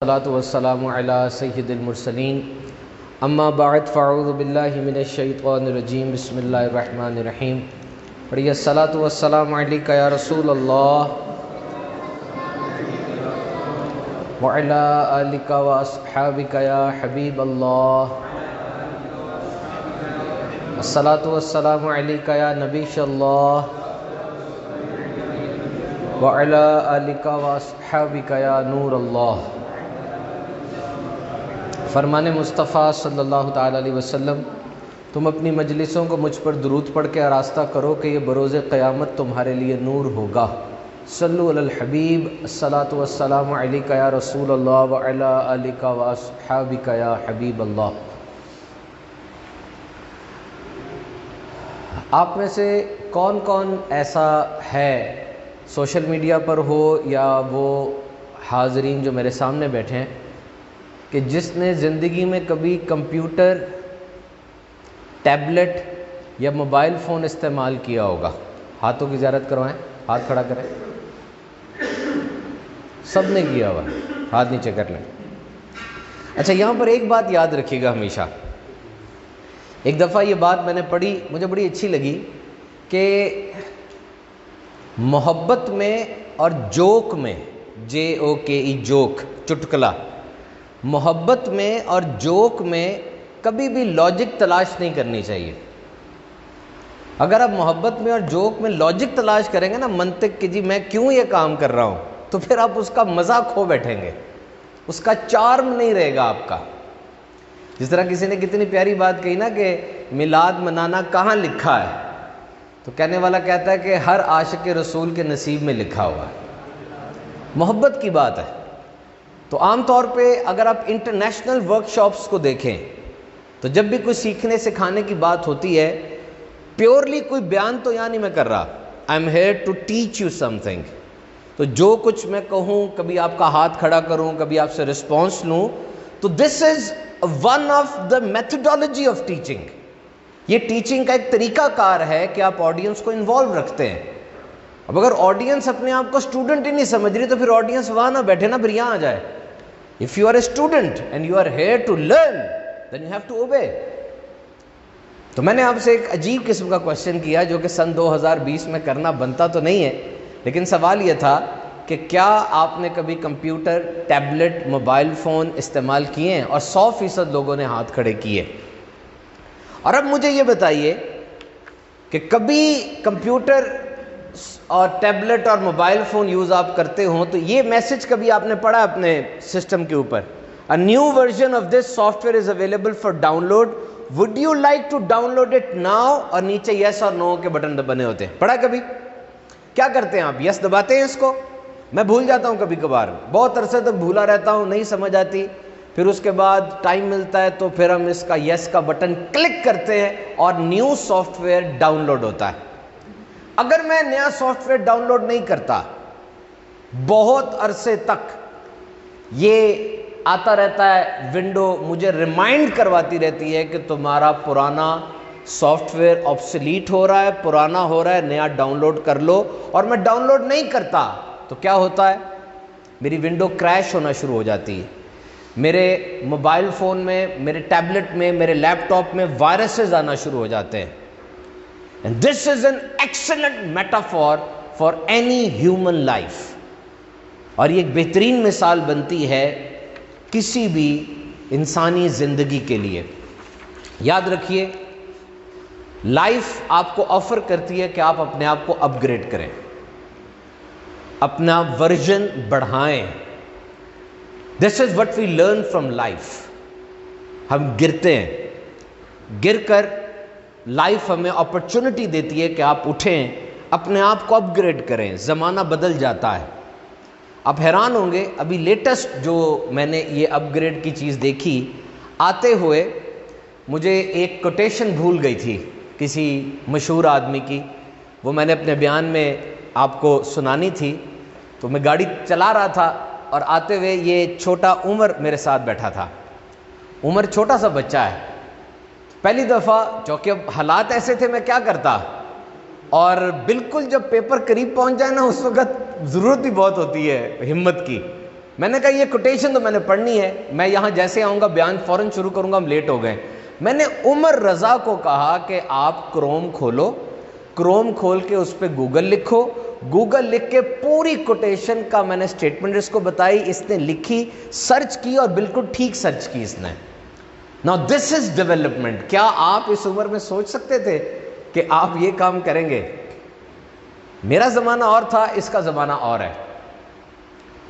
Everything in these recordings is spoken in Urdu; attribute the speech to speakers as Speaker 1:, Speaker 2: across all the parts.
Speaker 1: والصلاة والسلام على سید المرسلین اما بعد فاعوذ باللہ من الشیطان الرجیم بسم اللہ الرحمن الرحیم. پڑھیے الصلاة والسلام علیکہ یا رسول اللہ وعلی آلکہ واصحابکہ یا حبیب اللہ. الصلاة والسلام علیکہ یا نبی اللہ وعلی آلکہ واصحابکہ یا نور اللہ. فرمان مصطفیٰ صلی اللہ تعالیٰ علیہ وسلم، تم اپنی مجلسوں کو مجھ پر درود پڑھ کے آراستہ کرو کہ یہ بروز قیامت تمہارے لیے نور ہوگا. صلو علی الحبیب. الصلاۃ والسلام علیکہ یا رسول اللہ وعلی آلکہ واصحابکہ یا حبیب اللہ. آپ میں سے کون کون ایسا ہے، سوشل میڈیا پر ہو یا وہ حاضرین جو میرے سامنے بیٹھے ہیں، کہ جس نے زندگی میں کبھی کمپیوٹر، ٹیبلٹ یا موبائل فون استعمال کیا ہوگا؟ ہاتھوں کی زیارت کروائیں، ہاتھ کھڑا کریں. سب نے کیا ہوا، ہاتھ نیچے کر لیں. اچھا، یہاں پر ایک بات یاد رکھیے گا ہمیشہ. ایک دفعہ یہ بات میں نے پڑھی، مجھے بڑی اچھی لگی کہ محبت میں اور جوک میں، JOKE جوک، چٹکلا، محبت میں اور جوک میں کبھی بھی لاجک تلاش نہیں کرنی چاہیے. اگر آپ محبت میں اور جوک میں لاجک تلاش کریں گے نا، منطق کہ جی میں کیوں یہ کام کر رہا ہوں، تو پھر آپ اس کا مزہ کھو بیٹھیں گے، اس کا چارم نہیں رہے گا آپ کا. جس طرح کسی نے کتنی پیاری بات کہی نا کہ میلاد منانا کہاں لکھا ہے، تو کہنے والا کہتا ہے کہ ہر عاشق رسول کے نصیب میں لکھا ہوا ہے. محبت کی بات ہے. تو عام طور پہ اگر آپ انٹرنیشنل ورکشاپس کو دیکھیں تو جب بھی کوئی سیکھنے سکھانے کی بات ہوتی ہے، پیورلی کوئی بیان تو یہاں نہیں میں کر رہا، I am here to teach you something. تو جو کچھ میں کہوں، کبھی آپ کا ہاتھ کھڑا کروں، کبھی آپ سے رسپانس لوں، تو this is one of the methodology of teaching. یہ ٹیچنگ کا ایک طریقہ کار ہے کہ آپ آڈینس کو انوالو رکھتے ہیں. اب اگر آڈینس اپنے آپ کو اسٹوڈنٹ ہی نہیں سمجھ رہی تو پھر آڈینس وہاں نہ بیٹھے نا، پھر یہاں آ جائے. If you are a student and you are here to learn, then you have to obey. تو میں نے آپ سے ایک عجیب قسم کا کوشچن کیا جو کہ سن 2020 میں کرنا بنتا تو نہیں ہے، لیکن سوال یہ تھا کہ کیا آپ نے کبھی کمپیوٹر، ٹیبلٹ، موبائل فون استعمال کیے ہیں؟ اور 100% لوگوں نے ہاتھ کھڑے کیے. اور اب مجھے یہ بتائیے کہ کبھی کمپیوٹر اور ٹیبلٹ اور موبائل فون یوز آپ کرتے ہوں تو یہ میسج کبھی آپ نے پڑھا اپنے سسٹم کے اوپر، A new version of this software is available for download. Would you like to download it now؟ اور نیچے yes اور no کے بٹن بنے ہوتے ہیں. پڑھا کبھی؟ کیا کرتے ہیں آپ؟ yes دباتے ہیں اس کو. میں بھول جاتا ہوں کبھی کبھار، بہت عرصے تک بھولا رہتا ہوں، نہیں سمجھ آتی، پھر اس کے بعد ٹائم ملتا ہے تو پھر ہم اس کا yes کا بٹن کلک کرتے ہیں اور new software download ہوتا ہے. اگر میں نیا سافٹ ویئر ڈاؤن لوڈ نہیں کرتا، بہت عرصے تک یہ آتا رہتا ہے، ونڈو مجھے ریمائنڈ کرواتی رہتی ہے کہ تمہارا پرانا سافٹ ویئر آبسلیٹ ہو رہا ہے، پرانا ہو رہا ہے، نیا ڈاؤن لوڈ کر لو. اور میں ڈاؤن لوڈ نہیں کرتا تو کیا ہوتا ہے؟ میری ونڈو کریش ہونا شروع ہو جاتی ہے. میرے موبائل فون میں، میرے ٹیبلٹ میں، میرے لیپ ٹاپ میں وائرسز آنا شروع ہو جاتے ہیں. And this is an excellent metaphor for any human life. اور یہ ایک بہترین مثال بنتی ہے کسی بھی انسانی زندگی کے لیے. یاد رکھیے، لائف آپ کو آفر کرتی ہے کہ آپ اپنے آپ کو اپ گریڈ کریں، اپنا ورژن بڑھائیں. This is what we learn from life. ہم گرتے ہیں، گر کر لائف ہمیں اپرچونٹی دیتی ہے کہ آپ اٹھیں، اپنے آپ کو اپ گریڈ کریں. زمانہ بدل جاتا ہے. آپ حیران ہوں گے، ابھی لیٹسٹ جو میں نے یہ اپ گریڈ کی چیز دیکھی، آتے ہوئے مجھے ایک کوٹیشن بھول گئی تھی کسی مشہور آدمی کی، وہ میں نے اپنے بیان میں آپ کو سنانی تھی. تو میں گاڑی چلا رہا تھا اور آتے ہوئے یہ چھوٹا عمر میرے ساتھ بیٹھا تھا. عمر چھوٹا سا بچہ ہے. پہلی دفعہ چونکہ اب حالات ایسے تھے، میں کیا کرتا، اور بالکل جب پیپر قریب پہنچ جائے نا، اس وقت ضرورت بھی بہت ہوتی ہے ہمت کی. میں نے کہا یہ کوٹیشن تو میں نے پڑھنی ہے، میں یہاں جیسے آؤں گا بیان فوراً شروع کروں گا، ہم لیٹ ہو گئے۔ میں نے عمر رضا کو کہا کہ آپ کروم کھولو، کروم کھول کے اس پہ گوگل لکھو، گوگل لکھ کے پوری کوٹیشن کا میں نے سٹیٹمنٹ اس کو بتائی، اس نے لکھی، سرچ کی اور بالکل ٹھیک سرچ کی اس نے۔ Now this is development۔ کیا آپ اس عمر میں سوچ سکتے تھے کہ آپ یہ کام کریں گے؟ میرا زمانہ اور تھا، اس کا زمانہ اور ہے۔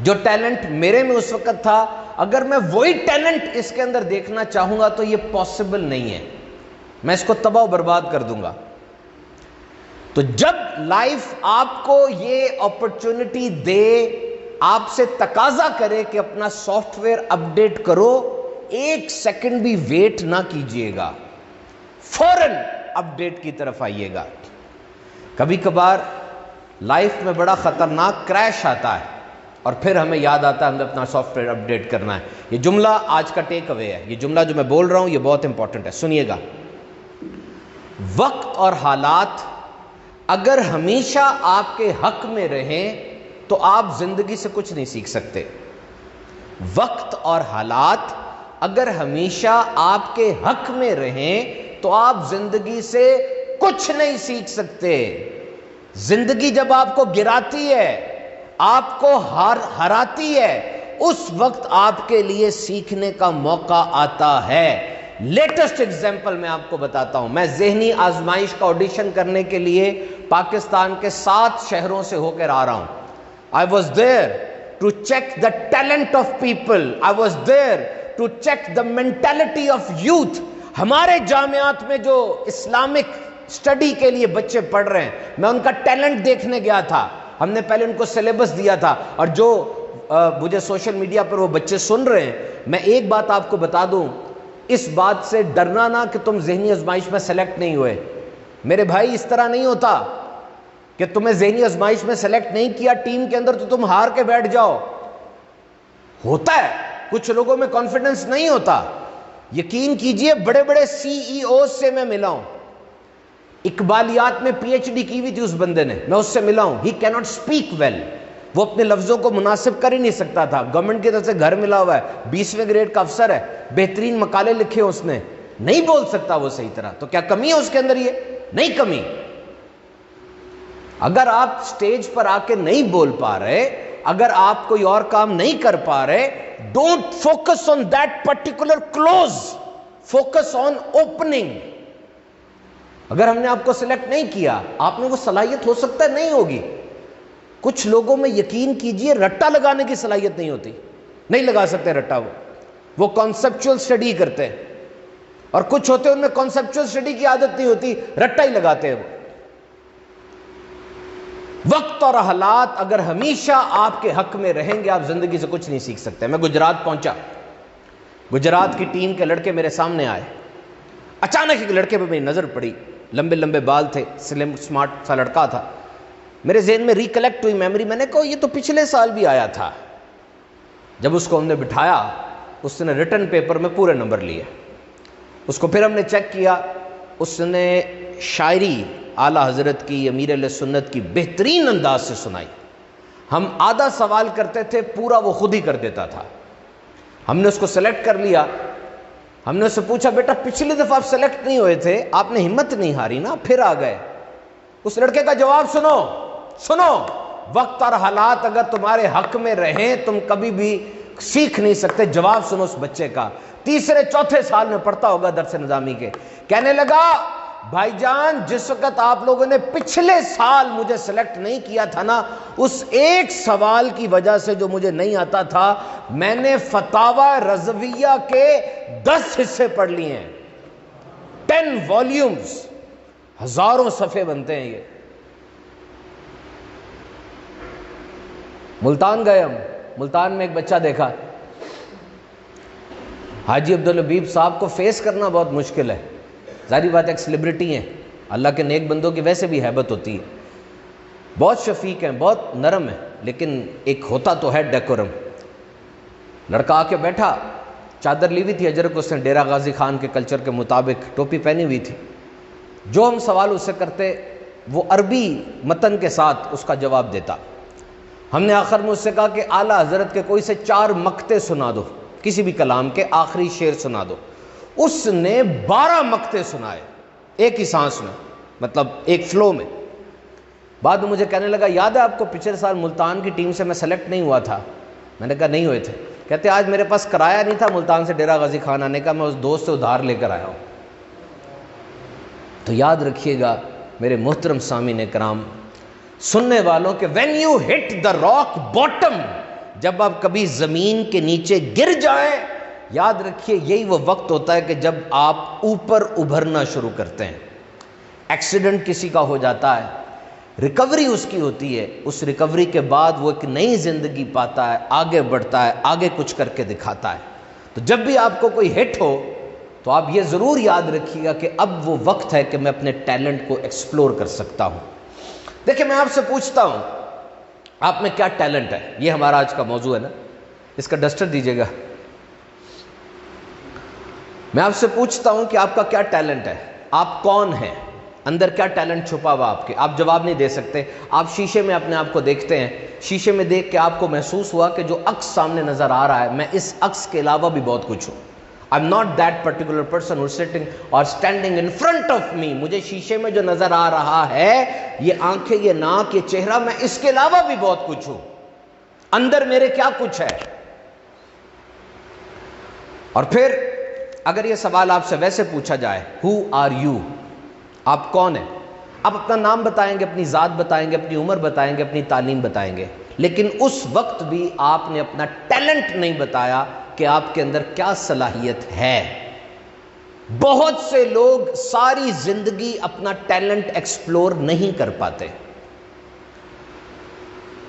Speaker 1: جو ٹیلنٹ میرے میں اس وقت تھا، اگر میں وہی ٹیلنٹ اس کے اندر دیکھنا چاہوں گا تو یہ پاسبل نہیں ہے، میں اس کو تباہ و برباد کر دوں گا۔ تو جب لائف آپ کو یہ اپرچونٹی دے، آپ سے تقاضا کرے کہ اپنا سافٹ ویئر اپڈیٹ کرو، ایک سیکنڈ بھی ویٹ نہ کیجئے گا، فوراً اپڈیٹ کی طرف آئیے گا۔ کبھی کبھار لائف میں بڑا خطرناک کریش آتا ہے اور پھر ہمیں یاد آتا ہے ہمیں اپنا سافٹ ویئر اپڈیٹ کرنا ہے۔ یہ جملہ آج کا ٹیک اوے ہے، یہ جملہ جو میں بول رہا ہوں یہ بہت امپورٹنٹ ہے، سنیے گا۔ وقت اور حالات اگر ہمیشہ آپ کے حق میں رہیں تو آپ زندگی سے کچھ نہیں سیکھ سکتے۔ وقت اور حالات اگر ہمیشہ آپ کے حق میں رہیں تو آپ زندگی سے کچھ نہیں سیکھ سکتے۔ زندگی جب آپ کو گراتی ہے، آپ کو ہراتی ہے، اس وقت آپ کے لیے سیکھنے کا موقع آتا ہے۔ لیٹسٹ ایگزامپل میں آپ کو بتاتا ہوں، میں ذہنی آزمائش کا آڈیشن کرنے کے لیے پاکستان کے 7 شہروں سے ہو کر آ رہا ہوں۔ I was there to check the talent of people. I was there to check the mentality of youth. ہمارے جامعات میں جو اسلامک اسٹڈی کے لیے بچے پڑھ رہے ہیں، میں ان کا ٹیلنٹ دیکھنے گیا تھا۔ ہم نے پہلے ان کو سلیبس دیا تھا، اور جو مجھے سوشل میڈیا پر وہ بچے سن رہے ہیں، میں ایک بات آپ کو بتا دوں، اس بات سے ڈرنا نہ کہ تم ذہنی آزمائش میں سلیکٹ نہیں ہوئے۔ میرے بھائی اس طرح نہیں ہوتا کہ تمہیں ذہنی آزمائش میں سلیکٹ نہیں کیا ٹیم کے اندر تو تم ہار کے بیٹھ جاؤ۔ ہوتا ہے، کچھ لوگوں میں کانفیڈنس نہیں ہوتا۔ یقین کیجئے بڑے بڑے CEO سے میں ملا ہوں، اقبالیات میں PhD کی ہوئی تھی اس بندے نے، میں اس سے ملا ہوں۔ He cannot speak well، وہ اپنے لفظوں کو مناسب کر ہی نہیں سکتا تھا، گورنمنٹ کی طرف سے گھر ملا ہوا ہے، 20ویں گریڈ کا افسر ہے، بہترین مقالے لکھے اس نے، نہیں بول سکتا وہ صحیح طرح۔ تو کیا کمی ہے اس کے اندر؟ یہ نہیں کمی۔ اگر آپ سٹیج پر آ کے نہیں بول پا رہے، اگر آپ کوئی اور کام نہیں کر پا رہے، don't focus on that particular close, focus on opening. اگر ہم نے آپ کو سلیکٹ نہیں کیا، آپ میں وہ صلاحیت ہو سکتا ہے نہیں ہوگی۔ کچھ لوگوں میں یقین کیجئے رٹا لگانے کی صلاحیت نہیں ہوتی، نہیں لگا سکتے رٹا، وہ کانسیپچول سٹڈی کرتے ہیں، اور کچھ ہوتے ہیں ان میں کانسیپچول سٹڈی کی عادت نہیں ہوتی، رٹا ہی لگاتے ہیں وہ۔ وقت اور حالات اگر ہمیشہ آپ کے حق میں رہیں گے، آپ زندگی سے کچھ نہیں سیکھ سکتے۔ میں گجرات پہنچا، گجرات کی ٹیم کے لڑکے میرے سامنے آئے، اچانک ایک لڑکے پہ میری نظر پڑی، لمبے لمبے بال تھے، سلم سمارٹ سا لڑکا تھا۔ میرے ذہن میں ریکلیکٹ ہوئی میموری، میں نے کہا یہ تو پچھلے سال بھی آیا تھا۔ جب اس کو ہم نے بٹھایا، اس نے ریٹن پیپر میں پورے نمبر لیے، اس کو پھر ہم نے چیک کیا، اس نے شاعری اعلیٰ حضرت کی، امیر علیہ سنت کی بہترین انداز سے سنائی۔ ہم آدھا سوال کرتے تھے، پورا وہ خود ہی کر دیتا تھا۔ ہم نے اس کو سلیکٹ کر لیا۔ ہم نے اس سے پوچھا بیٹا پچھلی دفعہ آپ سلیکٹ نہیں ہوئے تھے، آپ نے ہمت نہیں ہاری نا، پھر آ گئے۔ اس لڑکے کا جواب سنو، وقت اور حالات اگر تمہارے حق میں رہیں تم کبھی بھی سیکھ نہیں سکتے۔ جواب سنو اس بچے کا، 3 4 سال میں پڑھتا ہوگا درس نظامی کے۔ کہنے لگا بھائی جان جس وقت آپ لوگوں نے پچھلے سال مجھے سلیکٹ نہیں کیا تھا نا، اس ایک سوال کی وجہ سے جو مجھے نہیں آتا تھا، میں نے فتاوی رضویہ کے 10 حصے پڑھ لیے ہیں، 10 والیومز، ہزاروں صفحے بنتے ہیں یہ۔ ملتان گئے ہم، ملتان میں ایک بچہ دیکھا، حاجی عبدالحبیب صاحب کو فیس کرنا بہت مشکل ہے، ظاہری بات ایک سیلیبریٹی ہیں، اللہ کے نیک بندوں کی ویسے بھی ہیبت ہوتی ہے، بہت شفیق ہیں، بہت نرم ہیں، لیکن ایک ہوتا تو ہے ڈیکورم۔ لڑکا آ کے بیٹھا، چادر لی ہوئی تھی اجرک، اس نے ڈیرہ غازی خان کے کلچر کے مطابق ٹوپی پہنی ہوئی تھی۔ جو ہم سوال اس سے کرتے وہ عربی متن کے ساتھ اس کا جواب دیتا۔ ہم نے آخر میں اس سے کہا کہ اعلیٰ حضرت کے کوئی سے 4 مقطع سنا دو، کسی بھی کلام کے آخری شعر سنا دو۔ اس نے 12 مقطع سنائے ایک ہی سانس میں، مطلب ایک فلو میں۔ بعد میں مجھے کہنے لگا یاد ہے آپ کو پچھلے سال ملتان کی ٹیم سے میں سلیکٹ نہیں ہوا تھا؟ میں نے کہا نہیں ہوئے تھے۔ کہتے آج میرے پاس کرایہ نہیں تھا ملتان سے ڈیرہ غازی خان آنے کا، میں اس دوست سے ادھار لے کر آیا ہوں۔ تو یاد رکھیے گا میرے محترم سامعین کرام، سننے والوں کہ when you hit the rock bottom، جب آپ کبھی زمین کے نیچے گر جائیں، یاد رکھیے یہی وہ وقت ہوتا ہے کہ جب آپ اوپر ابھرنا شروع کرتے ہیں۔ ایکسیڈنٹ کسی کا ہو جاتا ہے، ریکوری اس کی ہوتی ہے، اس ریکوری کے بعد وہ ایک نئی زندگی پاتا ہے، آگے بڑھتا ہے، آگے کچھ کر کے دکھاتا ہے۔ تو جب بھی آپ کو کوئی ہٹ ہو تو آپ یہ ضرور یاد رکھیے گا کہ اب وہ وقت ہے کہ میں اپنے ٹیلنٹ کو ایکسپلور کر سکتا ہوں۔ دیکھیں میں آپ سے پوچھتا ہوں آپ میں کیا ٹیلنٹ ہے؟ یہ ہمارا آج کا موضوع ہے نا، اس کا ڈسٹر دیجیے گا۔ میں آپ سے پوچھتا ہوں کہ آپ کا کیا ٹیلنٹ ہے؟ آپ کون ہیں؟ اندر کیا ٹیلنٹ چھپا ہوا آپ کے؟ آپ جواب نہیں دے سکتے۔ آپ شیشے میں اپنے آپ کو دیکھتے ہیں، شیشے میں دیکھ کے آپ کو محسوس ہوا کہ جو عکس سامنے نظر آ رہا ہے میں اس عکس کے علاوہ بھی بہت کچھ ہوں۔ I'm not that particular person who's sitting or standing in front of me۔ مجھے شیشے میں جو نظر آ رہا ہے، یہ آنکھیں، یہ ناک، یہ چہرہ، میں اس کے علاوہ بھی بہت کچھ ہوں۔ اندر میرے کیا کچھ ہے؟ اور پھر اگر یہ سوال آپ سے ویسے پوچھا جائے Who are you؟ آپ کون ہیں؟ آپ اپنا نام بتائیں گے، اپنی ذات بتائیں گے، اپنی عمر بتائیں گے، اپنی تعلیم بتائیں گے، لیکن اس وقت بھی آپ نے اپنا ٹیلنٹ نہیں بتایا کہ آپ کے اندر کیا صلاحیت ہے۔ بہت سے لوگ ساری زندگی اپنا ٹیلنٹ ایکسپلور نہیں کر پاتے،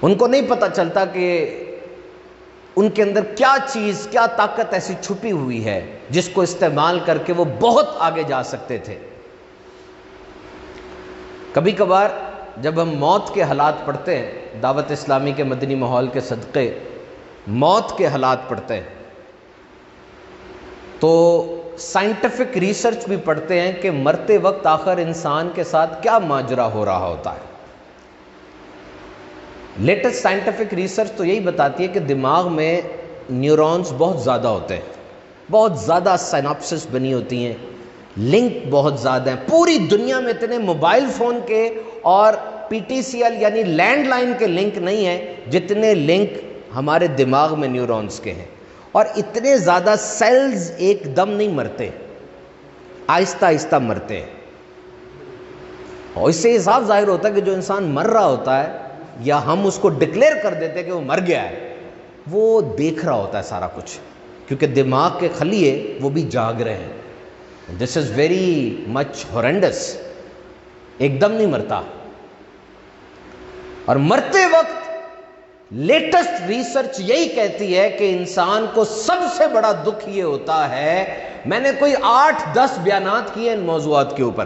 Speaker 1: ان کو نہیں پتہ چلتا کہ ان کے اندر کیا چیز، کیا طاقت ایسی چھپی ہوئی ہے جس کو استعمال کر کے وہ بہت آگے جا سکتے تھے۔ کبھی کبھار جب ہم موت کے حالات پڑھتے ہیں، دعوت اسلامی کے مدنی ماحول کے صدقے موت کے حالات پڑھتے ہیں، تو سائنٹیفک ریسرچ بھی پڑھتے ہیں کہ مرتے وقت آخر انسان کے ساتھ کیا ماجرا ہو رہا ہوتا ہے۔ لیٹسٹ سائنٹیفک ریسرچ تو یہی بتاتی ہے کہ دماغ میں نیورونز بہت زیادہ ہوتے ہیں، بہت زیادہ سائناپسس بنی ہوتی ہیں، لنک بہت زیادہ ہیں۔ پوری دنیا میں اتنے موبائل فون کے اور PTCL یعنی لینڈ لائن کے لنک نہیں ہیں جتنے لنک ہمارے دماغ میں نیورونز کے ہیں، اور اتنے زیادہ سیلز ایک دم نہیں مرتے، آہستہ آہستہ مرتے ہیں۔ اور اس سے یہ صاف ظاہر ہوتا ہے کہ جو انسان مر رہا ہوتا ہے یا ہم اس کو ڈکلیئر کر دیتے ہیں کہ وہ مر گیا ہے، وہ دیکھ رہا ہوتا ہے سارا کچھ، کیونکہ دماغ کے خلیے وہ بھی جاگ رہے ہیں۔ دس از ویری مچ ہورینڈس، ایک دم نہیں مرتا۔ اور مرتے وقت لیٹسٹ ریسرچ یہی کہتی ہے کہ انسان کو سب سے بڑا دکھ یہ ہوتا ہے، میں نے کوئی 8-10 بیانات کیے ان موضوعات کے اوپر،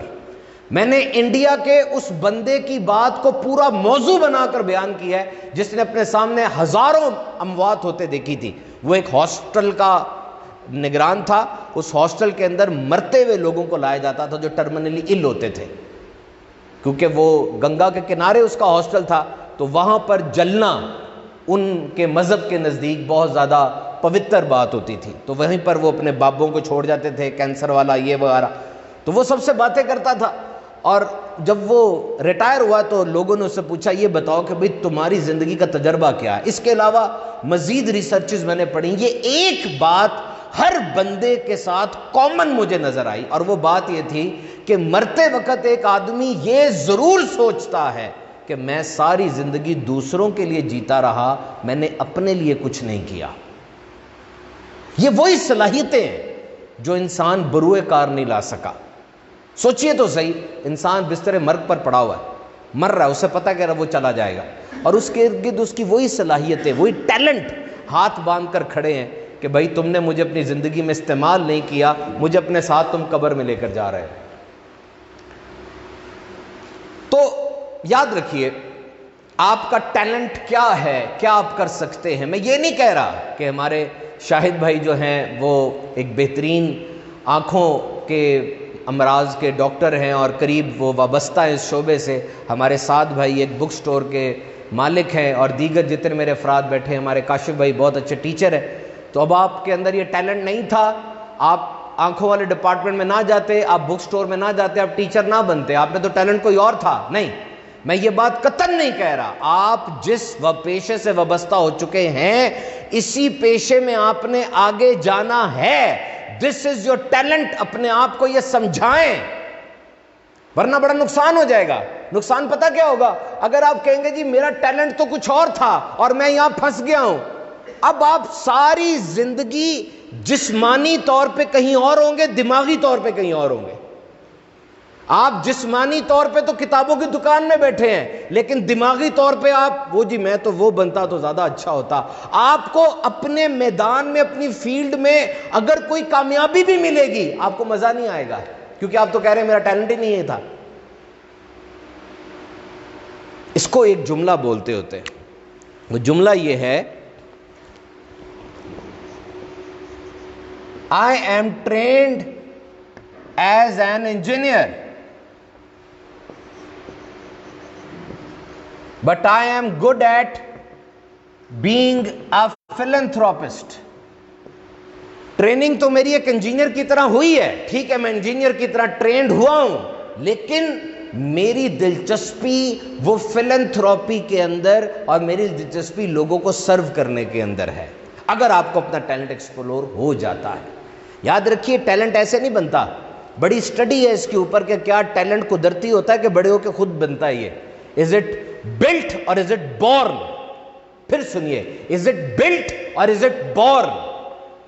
Speaker 1: میں نے انڈیا کے اس بندے کی بات کو پورا موضوع بنا کر بیان کیا ہے جس نے اپنے سامنے ہزاروں اموات ہوتے دیکھی تھی۔ وہ ایک ہاسٹل کا نگران تھا، اس ہاسٹل کے اندر مرتے ہوئے لوگوں کو لایا جاتا تھا جو ٹرمینلی ال ہوتے تھے، کیونکہ وہ گنگا کے کنارے اس کا ہاسٹل تھا، تو وہاں پر جلنا ان کے مذہب کے نزدیک بہت زیادہ پوتر بات ہوتی تھی، تو وہیں پر وہ اپنے بابوں کو چھوڑ جاتے تھے، کینسر والا یہ وغیرہ، تو وہ سب سے باتیں کرتا تھا۔ اور جب وہ ریٹائر ہوا تو لوگوں نے اس سے پوچھا یہ بتاؤ کہ بھئی تمہاری زندگی کا تجربہ کیا ہے؟ اس کے علاوہ مزید ریسرچز میں نے پڑھی، یہ ایک بات ہر بندے کے ساتھ کامن مجھے نظر آئی، اور وہ بات یہ تھی کہ مرتے وقت ایک آدمی یہ ضرور سوچتا ہے کہ میں ساری زندگی دوسروں کے لیے جیتا رہا، میں نے اپنے لیے کچھ نہیں کیا۔ یہ وہی صلاحیتیں ہیں جو انسان بروئے کار نہیں لا سکا۔ سوچئے تو صحیح، انسان بستر مرگ پر پڑا ہوا ہے، مر رہا ہے، اسے پتہ کہ وہ چلا جائے گا، اور اس کے ارد گرد اس کی وہی صلاحیتیں، وہی ٹیلنٹ ہاتھ باندھ کر کھڑے ہیں کہ بھائی تم نے مجھے اپنی زندگی میں استعمال نہیں کیا، مجھے اپنے ساتھ تم قبر میں لے کر جا رہے ہیں۔ تو یاد رکھیے آپ کا ٹیلنٹ کیا ہے، کیا آپ کر سکتے ہیں۔ میں یہ نہیں کہہ رہا کہ ہمارے شاہد بھائی جو ہیں وہ ایک بہترین آنکھوں کے امراض کے ڈاکٹر ہیں اور قریب وہ وابستہ ہیں اس شعبے سے، ہمارے ساتھ بھائی ایک بک سٹور کے مالک ہیں اور دیگر جتنے میرے افراد بیٹھے ہیں، ہمارے کاشف بھائی بہت اچھے ٹیچر ہیں، تو اب آپ کے اندر یہ ٹیلنٹ نہیں تھا، آپ آنکھوں والے ڈپارٹمنٹ میں نہ جاتے، آپ بک سٹور میں نہ جاتے، آپ ٹیچر نہ بنتے، آپ نے تو ٹیلنٹ کوئی اور تھا. نہیں، میں یہ بات قطعاً نہیں کہہ رہا. آپ جس پیشے سے وابستہ ہو چکے ہیں اسی پیشے میں آپ نے آگے جانا ہے. دس از یور ٹیلنٹ. اپنے آپ کو یہ سمجھائیں، ورنہ بڑا نقصان ہو جائے گا. نقصان پتہ کیا ہوگا؟ اگر آپ کہیں گے جی میرا ٹیلنٹ تو کچھ اور تھا اور میں یہاں پھنس گیا ہوں، اب آپ ساری زندگی جسمانی طور پہ کہیں اور ہوں گے، دماغی طور پہ کہیں اور ہوں گے. آپ جسمانی طور پہ تو کتابوں کی دکان میں بیٹھے ہیں، لیکن دماغی طور پہ آپ جی میں تو وہ بنتا تو زیادہ اچھا ہوتا. آپ کو اپنے میدان میں، اپنی فیلڈ میں اگر کوئی کامیابی بھی ملے گی آپ کو مزہ نہیں آئے گا، کیونکہ آپ تو کہہ رہے ہیں میرا ٹیلنٹ ہی نہیں تھا. اس کو ایک جملہ بولتے ہوتے ہیں. وہ جملہ یہ ہے، I am trained as an engineer, but I am good at being a philanthropist. Training تو میری ایک انجینئر کی طرح ہوئی ہے، ٹھیک ہے میں انجینئر کی طرح ٹرینڈ ہوا ہوں، لیکن میری دلچسپی وہ فلنتھروپی کے اندر اور میری دلچسپی لوگوں کو سرو کرنے کے اندر ہے. اگر آپ کو اپنا ٹیلنٹ ایکسپلور ہو جاتا ہے. یاد رکھیے ٹیلنٹ ایسے نہیں بنتا. بڑی اسٹڈی ہے اس کے اوپر کہ کیا ٹیلنٹ قدرتی ہوتا ہے کہ بڑے ہو کے خود بنتا ہے. یہ از اٹ بلٹ اور از اٹ بورن؟ پھر سنیے، از اٹ بلٹ اور از اٹ بورن؟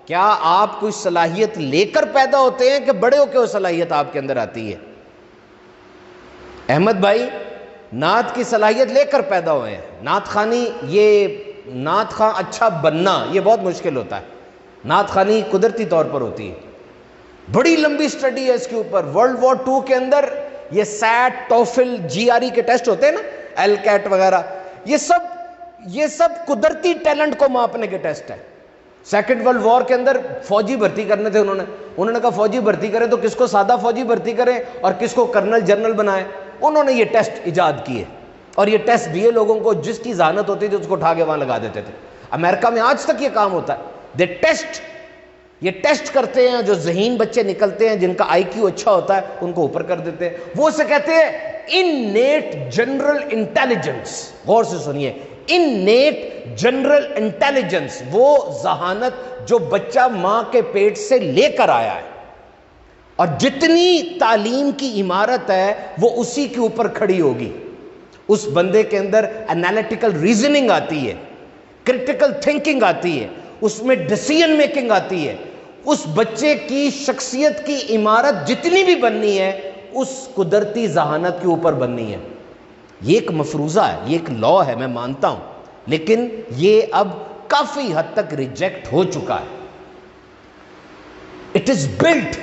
Speaker 1: کیا آپ کوئی صلاحیت لے کر پیدا ہوتے ہیں کہ بڑے ہو کے وہ صلاحیت آپ کے اندر آتی ہے؟ احمد بھائی نعت کی صلاحیت لے کر پیدا ہوئے ہیں. نعت خوانی، یہ نعت خواں اچھا بننا یہ بہت مشکل ہوتا ہے. نعت خوانی قدرتی طور پر ہوتی ہے. بڑی لمبی سٹڈی ہے اس کے اوپر. ورلڈ وار 2 کے اندر یہ سیٹ، ٹوفل، جی آر ای کے ٹیسٹ ہوتے ہیں نا، ایل کیٹ وغیرہ، یہ سب قدرتی ٹیلنٹ کو ماپنے کے ٹیسٹ ہے. سیکنڈ ورلڈ وار کے اندر فوجی بھرتی کرنے تھے، انہوں نے کہا فوجی بھرتی کریں تو کس کو سادہ فوجی بھرتی کریں اور کس کو کرنل جنرل بنائیں. انہوں نے یہ ٹیسٹ ایجاد کیے اور یہ ٹیسٹ دیے لوگوں کو، جس کی ذہانت ہوتی تھی اس کو اٹھا کے وہاں لگا دیتے تھے. امریکہ میں آج تک یہ کام ہوتا ہے. یہ ٹیسٹ کرتے ہیں، جو ذہین بچے نکلتے ہیں جن کا آئی کیو اچھا ہوتا ہے ان کو اوپر کر دیتے ہیں. وہ اسے کہتے ہیں انیٹ جنرل انٹیلیجنس. غور سے سنیے، انیٹ جنرل انٹیلیجنس، وہ ذہانت جو بچہ ماں کے پیٹ سے لے کر آیا ہے، اور جتنی تعلیم کی عمارت ہے وہ اسی کے اوپر کھڑی ہوگی. اس بندے کے اندر انالیٹیکل ریزننگ آتی ہے، کرٹیکل تھنکنگ آتی ہے، اس میں ڈیسیژن میکنگ آتی ہے. اس بچے کی شخصیت کی عمارت جتنی بھی بننی ہے اس قدرتی ذہانت کے اوپر بننی ہے. یہ ایک مفروضہ ہے، یہ ایک لا ہے، میں مانتا ہوں، لیکن یہ اب کافی حد تک ریجیکٹ ہو چکا ہے. It is built.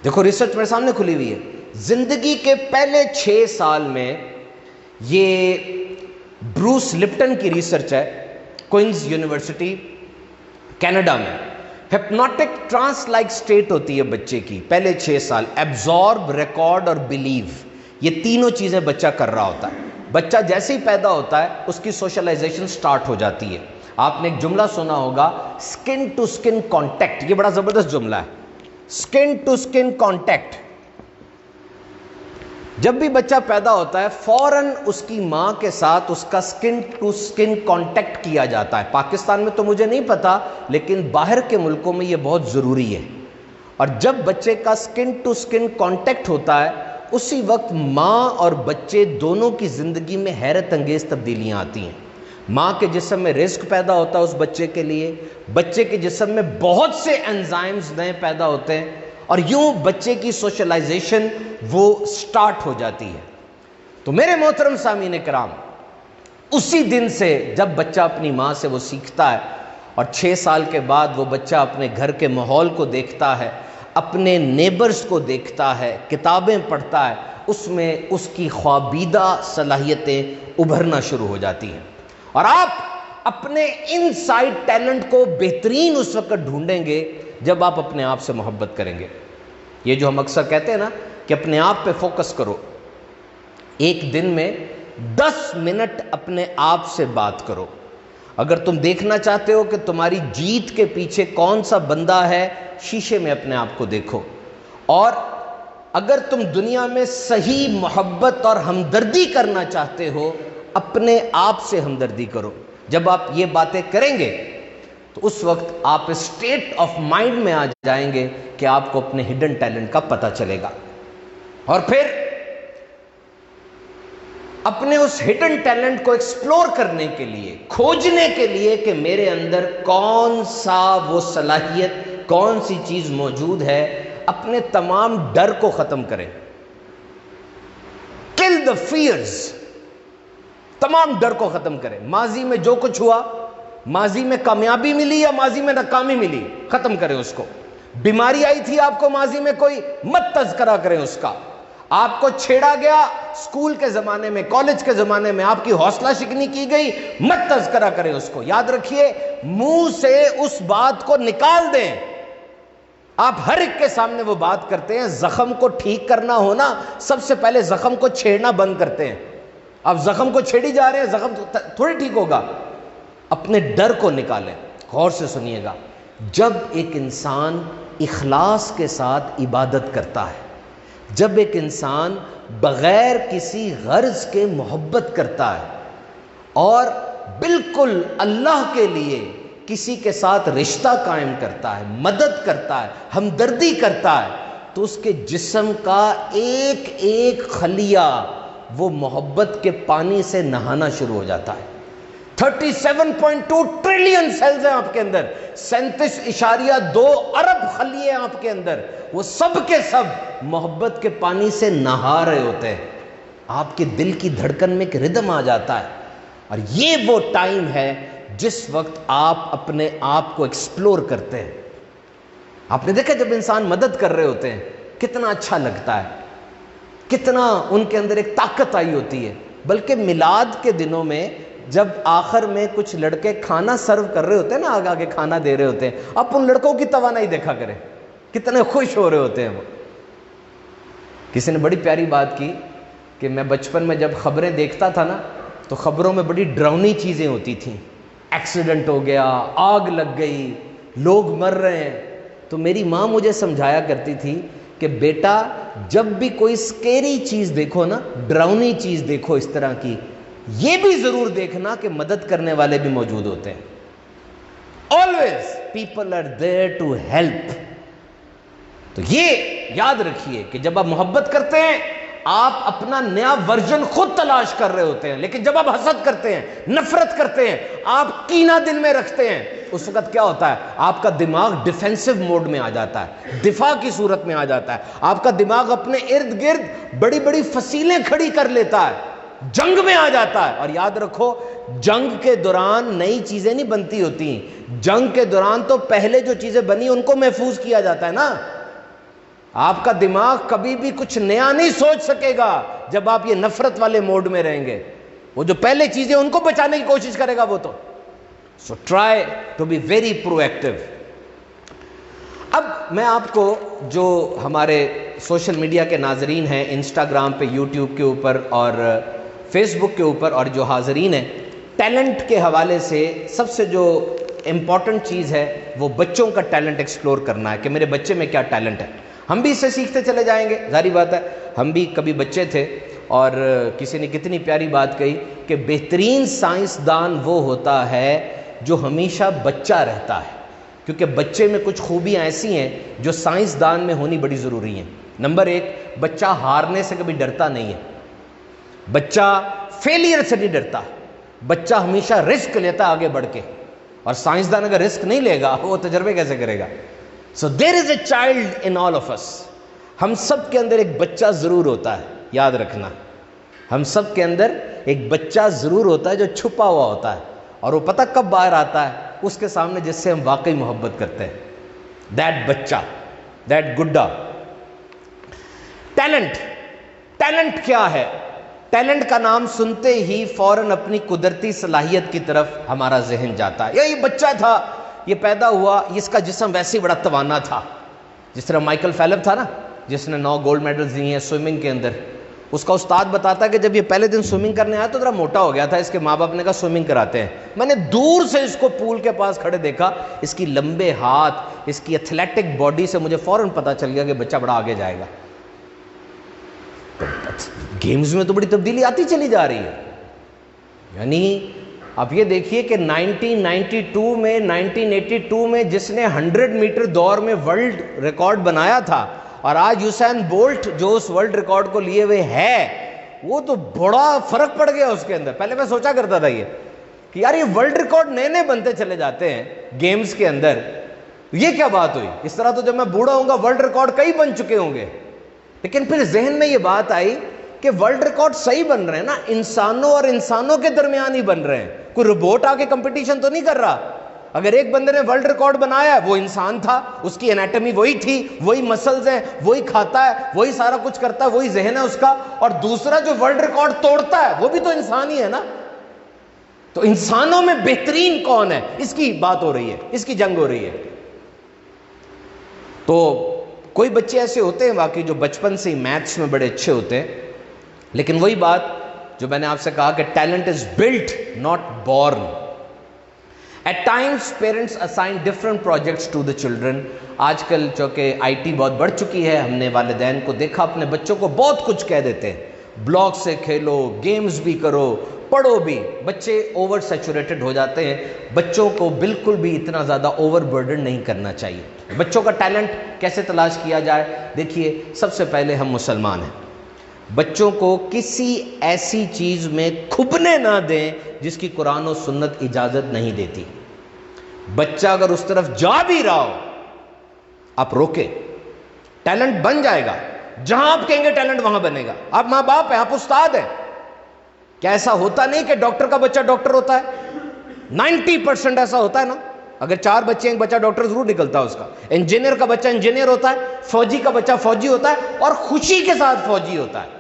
Speaker 1: دیکھو ریسرچ میرے سامنے کھلی ہوئی ہے. زندگی کے پہلے 6 سال میں، یہ بروس لپٹن کی ریسرچ ہے، کوئنز یونیورسٹی کینیڈا میں. ہپنوٹک ٹرانس لائک سٹیٹ ہوتی ہے بچے کی پہلے 6 سال. ایبزارب، ریکارڈ اور بلیو، یہ تینوں چیزیں بچہ کر رہا ہوتا ہے. بچہ جیسے ہی پیدا ہوتا ہے اس کی سوشلائزیشن سٹارٹ ہو جاتی ہے. آپ نے ایک جملہ سنا ہوگا، سکن ٹو سکن کانٹیکٹ. یہ بڑا زبردست جملہ ہے، سکن ٹو سکن کانٹیکٹ. جب بھی بچہ پیدا ہوتا ہے فوراً اس کی ماں کے ساتھ اس کا سکن ٹو سکن کانٹیکٹ کیا جاتا ہے. پاکستان میں تو مجھے نہیں پتا، لیکن باہر کے ملکوں میں یہ بہت ضروری ہے. اور جب بچے کا سکن ٹو سکن کانٹیکٹ ہوتا ہے اسی وقت ماں اور بچے دونوں کی زندگی میں حیرت انگیز تبدیلیاں آتی ہیں. ماں کے جسم میں رزق پیدا ہوتا ہے اس بچے کے لیے، بچے کے جسم میں بہت سے انزائمز نئے پیدا ہوتے ہیں، اور یوں بچے کی سوشلائزیشن وہ سٹارٹ ہو جاتی ہے. تو میرے محترم سامعین کرام، اسی دن سے جب بچہ اپنی ماں سے وہ سیکھتا ہے، اور 6 سال کے بعد وہ بچہ اپنے گھر کے ماحول کو دیکھتا ہے، اپنے نیبرز کو دیکھتا ہے، کتابیں پڑھتا ہے، اس میں اس کی خوابیدہ صلاحیتیں ابھرنا شروع ہو جاتی ہیں. اور آپ اپنے ان سائڈ ٹیلنٹ کو بہترین اس وقت ڈھونڈیں گے جب آپ اپنے آپ سے محبت کریں گے. یہ جو ہم اکثر کہتے ہیں نا کہ اپنے آپ پہ فوکس کرو. ایک دن میں 10 منٹ اپنے آپ سے بات کرو. اگر تم دیکھنا چاہتے ہو کہ تمہاری جیت کے پیچھے کون سا بندہ ہے، شیشے میں اپنے آپ کو دیکھو. اور اگر تم دنیا میں صحیح محبت اور ہمدردی کرنا چاہتے ہو، اپنے آپ سے ہمدردی کرو. جب آپ یہ باتیں کریں گے تو اس وقت آپ اسٹیٹ آف مائنڈ میں آ جائیں گے کہ آپ کو اپنے ہڈن ٹیلنٹ کا پتہ چلے گا. اور پھر اپنے اس ہڈن ٹیلنٹ کو ایکسپلور کرنے کے لیے، کھوجنے کے لیے کہ میرے اندر کون سا وہ صلاحیت، کون سی چیز موجود ہے، اپنے تمام ڈر کو ختم کریں. کل دا فیئرز، تمام ڈر کو ختم کریں. ماضی میں جو کچھ ہوا، ماضی میں کامیابی ملی یا ماضی میں ناکامی ملی، ختم کریں اس کو. بیماری آئی تھی آپ کو ماضی میں، کوئی مت تذکرہ کریں اس کا. آپ کو چھیڑا گیا اسکول کے زمانے میں، کالج کے زمانے میں، آپ کی حوصلہ شکنی کی گئی، مت تذکرہ کریں اس کو. یاد رکھیے، منہ سے اس بات کو نکال دیں. آپ ہر ایک کے سامنے وہ بات کرتے ہیں. زخم کو ٹھیک کرنا ہونا، سب سے پہلے زخم کو چھیڑنا بند کرتے ہیں. آپ زخم کو چھیڑی جا رہے ہیں، زخم تھوڑی ٹھیک ہوگا. اپنے ڈر کو نکالیں. غور سے سنیے گا، جب ایک انسان اخلاص کے ساتھ عبادت کرتا ہے، جب ایک انسان بغیر کسی غرض کے محبت کرتا ہے اور بالکل اللہ کے لیے کسی کے ساتھ رشتہ قائم کرتا ہے، مدد کرتا ہے، ہمدردی کرتا ہے، تو اس کے جسم کا ایک ایک خلیہ وہ محبت کے پانی سے نہانا شروع ہو جاتا ہے. 37.2 ٹریلین سیلز ہیں آپ کے اندر، 37.2 ارب خلیے ہیں آپ کے اندر. وہ سب کے سب محبت کے پانی سے نہا رہے ہوتے ہیں. آپ کے دل کی دھڑکن میں ایک ردم آ جاتا ہے. اور یہ وہ ٹائم ہے جس وقت آپ اپنے آپ کو ایکسپلور کرتے ہیں. آپ نے دیکھا جب انسان مدد کر رہے ہوتے ہیں کتنا اچھا لگتا ہے، کتنا ان کے اندر ایک طاقت آئی ہوتی ہے. بلکہ میلاد کے دنوں میں جب آخر میں کچھ لڑکے کھانا سرو کر رہے ہوتے ہیں نا، آگے آگے کھانا دے رہے ہوتے ہیں، آپ ان لڑکوں کی توانائی دیکھا کریں، کتنے خوش ہو رہے ہوتے ہیں وہ. کسی نے بڑی پیاری بات کی کہ میں بچپن میں جب خبریں دیکھتا تھا نا تو خبروں میں بڑی ڈراؤنی چیزیں ہوتی تھیں. ایکسیڈنٹ ہو گیا، آگ لگ گئی، لوگ مر رہے ہیں. تو میری ماں مجھے سمجھایا کرتی تھی کہ بیٹا جب بھی کوئی سکیری چیز دیکھو نا، ڈراؤنی چیز دیکھو اس طرح کی، یہ بھی ضرور دیکھنا کہ مدد کرنے والے بھی موجود ہوتے ہیں. always people are there to help. تو یہ یاد رکھیے کہ جب آپ محبت کرتے ہیں آپ اپنا نیا ورژن خود تلاش کر رہے ہوتے ہیں. لیکن جب آپ حسد کرتے ہیں، نفرت کرتے ہیں، آپ کینہ دل میں رکھتے ہیں، اس وقت کیا ہوتا ہے؟ آپ کا دماغ ڈیفینسو موڈ میں آ جاتا ہے، دفاع کی صورت میں آ جاتا ہے. آپ کا دماغ اپنے ارد گرد بڑی بڑی فصیلیں کھڑی کر لیتا ہے، جنگ میں آ جاتا ہے. اور یاد رکھو، جنگ کے دوران نئی چیزیں نہیں بنتی ہوتی. جنگ کے دوران تو پہلے جو چیزیں بنی ان کو محفوظ کیا جاتا ہے نا. آپ کا دماغ کبھی بھی کچھ نیا نہیں سوچ سکے گا جب آپ یہ نفرت والے موڈ میں رہیں گے. وہ جو پہلے چیزیں ان کو بچانے کی کوشش کرے گا وہ تو. So try to be very proactive. اب میں آپ کو جو ہمارے سوشل میڈیا کے ناظرین ہیں، انسٹاگرام پہ، یوٹیوب کے اوپر اور فیس بک کے اوپر، اور جو حاضرین ہیں، ٹیلنٹ کے حوالے سے سب سے جو امپورٹنٹ چیز ہے وہ بچوں کا ٹیلنٹ ایکسپلور کرنا ہے کہ میرے بچے میں کیا ٹیلنٹ ہے. ہم بھی اس سے سیکھتے چلے جائیں گے، ظاہری بات ہے. ہم بھی کبھی بچے تھے اور کسی نے کتنی پیاری بات کہی کہ بہترین سائنسدان وہ ہوتا ہے جو ہمیشہ بچہ رہتا ہے. کیونکہ بچے میں کچھ خوبیاں ایسی ہیں جو سائنسدان میں ہونی بڑی ضروری ہیں. نمبر 1، بچہ ہارنے سے کبھی ڈرتا نہیں ہے، بچہ فیلئر سے نہیں ڈرتا، بچہ ہمیشہ رسک لیتا آگے بڑھ کے. اور سائنسدان اگر رسک نہیں لے گا وہ تجربے کیسے کرے گا؟ So there is a child in all of us. ہم سب کے اندر ایک بچہ ضرور ہوتا ہے، یاد رکھنا. ہم سب کے اندر ایک بچہ ضرور ہوتا ہے جو چھپا ہوا ہوتا ہے، اور وہ پتہ کب باہر آتا ہے؟ اس کے سامنے جس سے ہم واقعی محبت کرتے ہیں. That بچہ، that گڈا. ٹیلنٹ کیا ہے؟ ٹیلنٹ کا نام سنتے ہی فوراً اپنی قدرتی صلاحیت کی طرف ہمارا ذہن جاتا ہے. یہ بچہ تھا، یہ پیدا ہوا، اس کا جسم ویسے ہی بڑا توانا تھا. جس طرح مائیکل فیلپ تھا نا، جس نے 9 گولڈ میڈلز دی ہیں سوئمنگ کے اندر، اس کا استاد بتاتا ہے کہ جب یہ پہلے دن سوئمنگ کرنے آیا تو ذرا موٹا ہو گیا تھا، اس کے ماں باپ نے کہا سوئمنگ کراتے ہیں. میں نے دور سے اس کو پول کے پاس کھڑے دیکھا، اس کی لمبے ہاتھ، اس کی ایتھلیٹک باڈی سے مجھے فوراً پتا چل گیا کہ بچہ بڑا آگے جائے گا. گیمز میں تو بڑی تبدیلی آتی چلی جا رہی ہے. یعنی اب یہ دیکھیے کہ 1992 میں 1982 میں جس نے 100 میٹر دوڑ میں ورلڈ ریکارڈ بنایا تھا، اور آج یوسین بولٹ جو اس ورلڈ ریکارڈ کو لیے ہوئے ہے، وہ تو بڑا فرق پڑ گیا اس کے اندر. پہلے میں سوچا کرتا تھا یہ کہ یار یہ ورلڈ ریکارڈ نئے نئے بنتے چلے جاتے ہیں گیمز کے اندر، یہ کیا بات ہوئی؟ اس طرح تو جب میں بوڑھا ہوں گا ورلڈ ریکارڈ کئی بن چکے ہوں گے. لیکن پھر ذہن میں یہ بات آئی کہ ورلڈ ریکارڈ صحیح بن رہے ہیں نا، انسانوں اور انسانوں کے درمیان ہی بن رہے ہیں، کوئی روبوٹ آ کے کمپٹیشن تو نہیں کر رہا. اگر ایک بندے نے ورلڈ ریکارڈ بنایا ہے، وہ انسان تھا، اس کی انیٹمی وہی تھی، وہی مسلز ہیں، وہی کھاتا ہے، وہی سارا کچھ کرتا ہے، وہی ذہن ہے اس کا. اور دوسرا جو ورلڈ ریکارڈ توڑتا ہے وہ بھی تو انسان ہی ہے نا. تو انسانوں میں بہترین کون ہے، اس کی بات ہو رہی ہے، اس کی جنگ ہو رہی ہے. تو کوئی بچے ایسے ہوتے ہیں واقعی جو بچپن سے ہی میتھس میں بڑے اچھے ہوتے ہیں، لیکن وہی بات جو میں نے آپ سے کہا کہ talent is built not born. At times parents assign different projects to the children. آج کل چونکہ آئی ٹی بہت بڑھ چکی ہے، ہم نے والدین کو دیکھا اپنے بچوں کو بہت کچھ کہہ دیتے ہیں، بلاک سے کھیلو، گیمز بھی کرو، پڑھو بھی. بچے اوور سیچوریٹڈ ہو جاتے ہیں. بچوں کو بالکل بھی اتنا زیادہ اوور برڈن نہیں کرنا چاہیے. بچوں کا ٹیلنٹ کیسے تلاش کیا جائے؟ دیکھیے، سب سے پہلے ہم مسلمان ہیں، بچوں کو کسی ایسی چیز میں کھبنے نہ دیں جس کی قرآن و سنت اجازت نہیں دیتی. بچہ اگر اس طرف جا بھی رہا ہو، آپ روکے، ٹیلنٹ بن جائے گا. جہاں آپ کہیں گے ٹیلنٹ وہاں بنے گا. آپ ماں باپ ہیں، آپ استاد ہیں. کیا ایسا ہوتا نہیں کہ ڈاکٹر کا بچہ ڈاکٹر ہوتا ہے؟ 90% ایسا ہوتا ہے نا. اگر 4 بچے ہیں، ایک بچہ ڈاکٹر ضرور نکلتا ہے اس کا. انجینئر کا بچہ انجینئر ہوتا ہے، فوجی کا بچہ فوجی ہوتا ہے، اور خوشی کے ساتھ فوجی ہوتا ہے.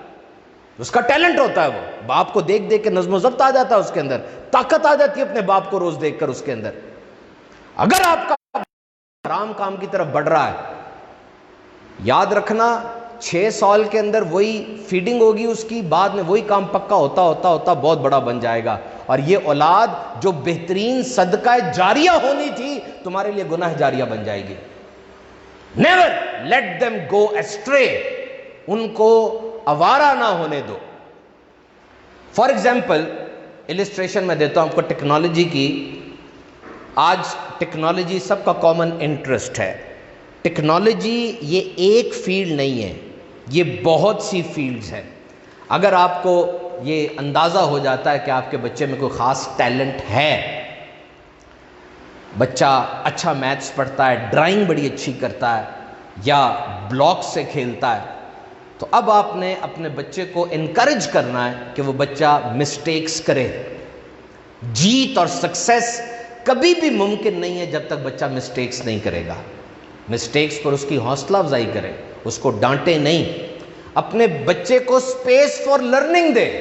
Speaker 1: اس کا ٹیلنٹ ہوتا ہے. وہ باپ کو دیکھ دیکھ کے نظم و ضبط آ جاتا ہے اس کے اندر، طاقت آ جاتی ہے اپنے باپ کو روز دیکھ کر اس کے اندر. اگر آپ کا حرام کام کی طرف بڑھ رہا ہے، یاد رکھنا 6 سال کے اندر وہی فیڈنگ ہوگی اس کی، بعد میں وہی کام پکا ہوتا ہوتا ہوتا بہت بڑا بن جائے گا. اور یہ اولاد جو بہترین صدقہ جاریہ ہونی تھی، تمہارے لیے گناہ جاریہ بن جائے گی. Never let them go astray. ان کو آوارہ نہ ہونے دو. فار ایگزامپل السٹریشن میں دیتا ہوں آپ کو ٹیکنالوجی کی. آج ٹیکنالوجی سب کا کامن انٹرسٹ ہے. ٹیکنالوجی یہ ایک فیلڈ نہیں ہے، یہ بہت سی فیلڈز ہیں. اگر آپ کو یہ اندازہ ہو جاتا ہے کہ آپ کے بچے میں کوئی خاص ٹیلنٹ ہے، بچہ اچھا میتھس پڑھتا ہے، ڈرائنگ بڑی اچھی کرتا ہے، یا بلاک سے کھیلتا ہے، تو اب آپ نے اپنے بچے کو انکریج کرنا ہے کہ وہ بچہ مسٹیکس کرے. جیت اور سکسیس کبھی بھی ممکن نہیں ہے جب تک بچہ مسٹیکس نہیں کرے گا. مسٹیکس پر اس کی حوصلہ افزائی کریں، اس کو ڈانٹیں نہیں. اپنے بچے کو سپیس فار لرننگ دیں،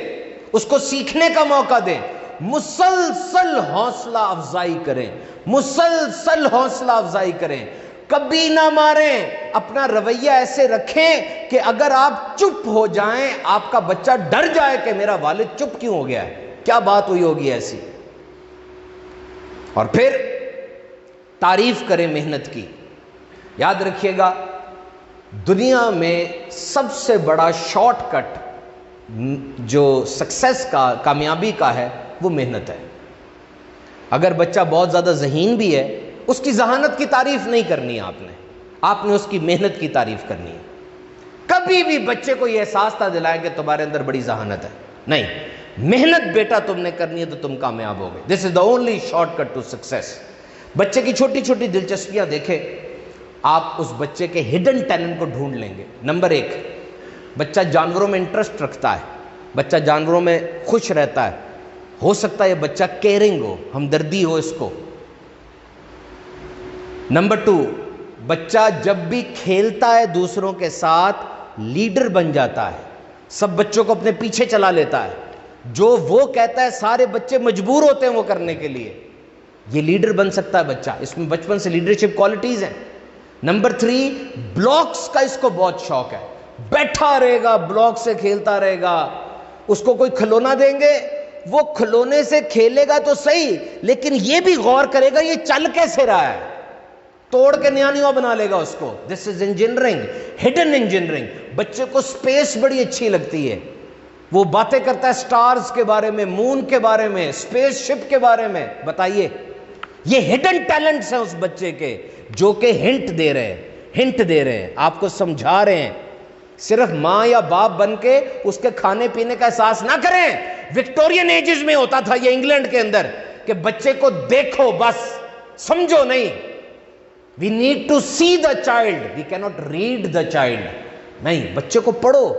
Speaker 1: اس کو سیکھنے کا موقع دیں. مسلسل حوصلہ افزائی کریں، مسلسل حوصلہ افزائی کریں. کبھی نہ ماریں. اپنا رویہ ایسے رکھیں کہ اگر آپ چپ ہو جائیں، آپ کا بچہ ڈر جائے کہ میرا والد چپ کیوں ہو گیا ہے، کیا بات ہوئی ہوگی ایسی. اور پھر تعریف کریں محنت کی. یاد رکھیے گا، دنیا میں سب سے بڑا شارٹ کٹ جو سکسیس کا، کامیابی کا ہے، وہ محنت ہے. اگر بچہ بہت زیادہ ذہین بھی ہے، اس کی ذہانت کی تعریف نہیں کرنی ہے آپ نے اس کی محنت کی تعریف کرنی ہے. کبھی بھی بچے کو یہ احساس نہ دلائیں کہ تمہارے اندر بڑی ذہانت ہے. نہیں، محنت بیٹا تم نے کرنی ہے تو تم کامیاب ہوگے. This is the only short cut to success. بچے کی چھوٹی چھوٹی دلچسپیاں دیکھیں، آپ اس بچے کے ہڈن ٹیلنٹ کو ڈھونڈ لیں گے. نمبر 1، بچہ جانوروں میں انٹرسٹ رکھتا ہے، بچہ جانوروں میں خوش رہتا ہے. ہو سکتا ہے یہ بچہ کیئرنگ ہو، ہمدردی ہو اس کو. نمبر 2، بچہ جب بھی کھیلتا ہے دوسروں کے ساتھ لیڈر بن جاتا ہے، سب بچوں کو اپنے پیچھے چلا لیتا ہے. جو وہ کہتا ہے سارے بچے مجبور ہوتے ہیں وہ کرنے کے لیے. یہ لیڈر بن سکتا ہے بچہ، اس میں بچپن سے لیڈرشپ کوالٹیز ہیں. نمبر 3، بلاکس کا اس کو بہت شوق ہے. بیٹھا رہے گا، بلاک سے کھیلتا رہے گا. اس کو کوئی کھلونا دیں گے، وہ کھلونے سے کھیلے گا تو صحیح، لیکن یہ بھی غور کرے گا یہ چل کیسے رہا ہے، توڑ کے نیا نیا بنا لے گا اس کو. دس از انجینئرنگ، ہڈن انجینئرنگ. بچے کو اسپیس بڑی اچھی لگتی ہے، وہ باتیں کرتا ہے سٹارز کے بارے میں، مون کے بارے میں، اسپیس شپ کے بارے میں. بتائیے، یہ ہڈن ٹیلنٹس ہیں اس بچے کے، جو کہ ہنٹ دے رہے ہیں، آپ کو سمجھا رہے ہیں. صرف ماں یا باپ بن کے اس کے کھانے پینے کا احساس نہ کریں. وکٹورین ایجز میں ہوتا تھا یہ انگلینڈ کے اندر کہ بچے کو دیکھو بس، سمجھو نہیں. We need to see the child, we key not read the child. نہیں، بچے کو پڑھو،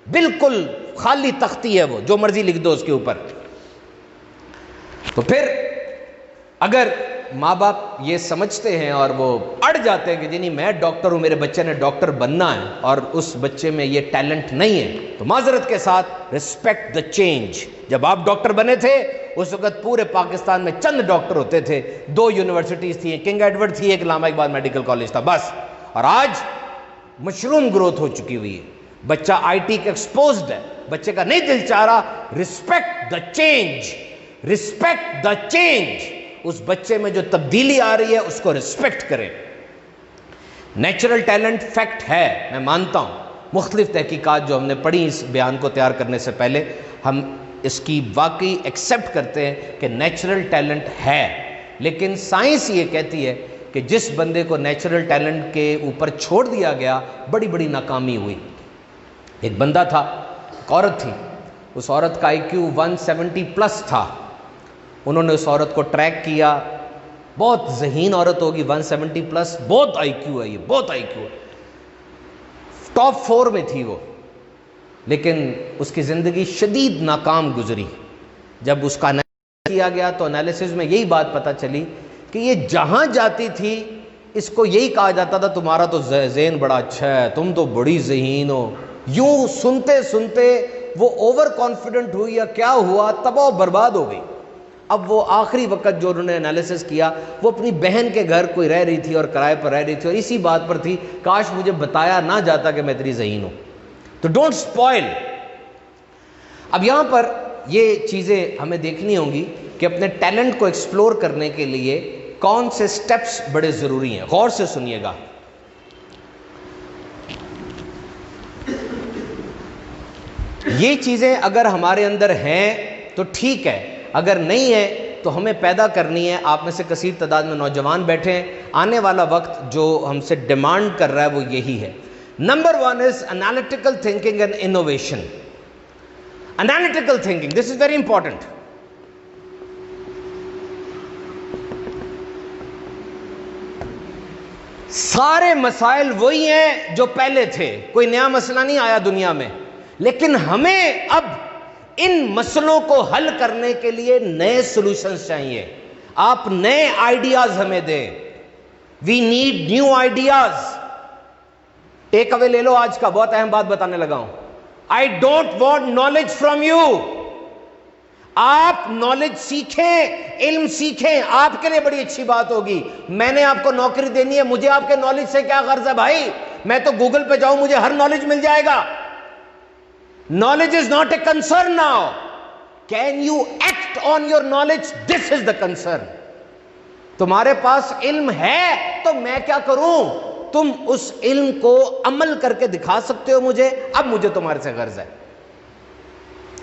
Speaker 1: بالکل خالی تختی ہے وہ، جو مرضی لکھ دو اس کے اوپر. تو پھر اگر ماں باپ یہ سمجھتے ہیں اور وہ اڑ جاتے ہیں کہ جی نہیں میں ڈاکٹر ہوں، میرے بچے نے ڈاکٹر بننا ہے، اور اس بچے میں یہ ٹیلنٹ نہیں ہے، تو معذرت کے ساتھ رسپیکٹ دا چینج. جب آپ ڈاکٹر بنے تھے اس وقت پورے پاکستان میں چند ڈاکٹر ہوتے تھے، 2 یونیورسٹیز تھیں، کنگ ایڈورڈ تھی، ایک علامہ اقبال میڈیکل کالج تھا، بس. اور آج مشروم گروتھ ہو چکی ہوئی ہے، بچہ آئی ٹی کا ایکسپوزڈ ہے، بچے کا نہیں دل چاہ رہا. Respect the change, respect the change. اس بچے میں جو تبدیلی آ رہی ہے اس کو رسپیکٹ کریں. نیچرل ٹیلنٹ فیکٹ ہے، میں مانتا ہوں. مختلف تحقیقات جو ہم نے پڑھی اس بیان کو تیار کرنے سے پہلے، ہم اس کی واقعی ایکسیپٹ کرتے ہیں کہ نیچرل ٹیلنٹ ہے. لیکن سائنس یہ کہتی ہے کہ جس بندے کو نیچرل ٹیلنٹ کے اوپر چھوڑ دیا گیا، بڑی بڑی ناکامی ہوئی. ایک بندہ تھا، ایک عورت تھی، اس عورت کا IQ 170+ تھا. انہوں نے اس عورت کو ٹریک کیا، بہت ذہین عورت ہوگی، 170+، بہت IQ ہے، یہ بہت IQ ہے، ٹاپ 4 میں تھی وہ. لیکن اس کی زندگی شدید ناکام گزری. جب اس کا انالیسس کیا گیا تو انالیسس میں یہی بات پتہ چلی کہ یہ جہاں جاتی تھی اس کو یہی کہا جاتا تھا تمہارا تو ذہن بڑا اچھا ہے، تم تو بڑی ذہین ہو. یوں سنتے سنتے وہ اوور کانفیڈنٹ ہوئی یا کیا ہوا، تباہ و برباد ہو گئی. اب وہ آخری وقت جو انہوں نے انالیسس کیا، وہ اپنی بہن کے گھر کوئی رہ رہی تھی اور کرائے پر رہ رہی تھی، اور اسی بات پر تھی کاش مجھے بتایا نہ جاتا کہ میں اتنی ذہین ہوں. تو ڈونٹ اسپوائل. اب یہاں پر یہ چیزیں ہمیں دیکھنی ہوں گی کہ اپنے ٹیلنٹ کو ایکسپلور کرنے کے لیے کون سے سٹیپس بڑے ضروری ہیں. غور سے سنیے گا. یہ چیزیں اگر ہمارے اندر ہیں تو ٹھیک ہے، اگر نہیں ہے تو ہمیں پیدا کرنی ہے. آپ میں سے کثیر تعداد میں نوجوان بیٹھے ہیں، آنے والا وقت جو ہم سے ڈیمانڈ کر رہا ہے وہ یہی ہے. Number 1 is analytical thinking and innovation. Analytical thinking, this is very important. سارے مسائل وہی ہیں جو پہلے تھے، کوئی نیا مسئلہ نہیں آیا دنیا میں، لیکن ہمیں اب ان مسئلوں کو حل کرنے کے لیے نئے سولوشنز چاہیے. آپ نئے آئیڈیاز ہمیں دیں. We need new ideas. Take away لے لو آج کا، بہت اہم بات بتانے لگا ہوں. I don't want knowledge from you. آپ نالج سیکھیں، علم سیکھیں، آپ کے لیے بڑی اچھی بات ہوگی. میں نے آپ کو نوکری دینی ہے، مجھے آپ کے نالج سے کیا غرض ہے بھائی؟ میں تو گوگل پہ جاؤں مجھے ہر نالج مل جائے گا. Knowledge is not a concern now. Can you act on your knowledge? This is the concern. تمہارے پاس علم ہے تو میں کیا کروں؟ تم اس علم کو عمل کر کے دکھا سکتے ہو مجھے، اب مجھے تمہارے سے غرض ہے.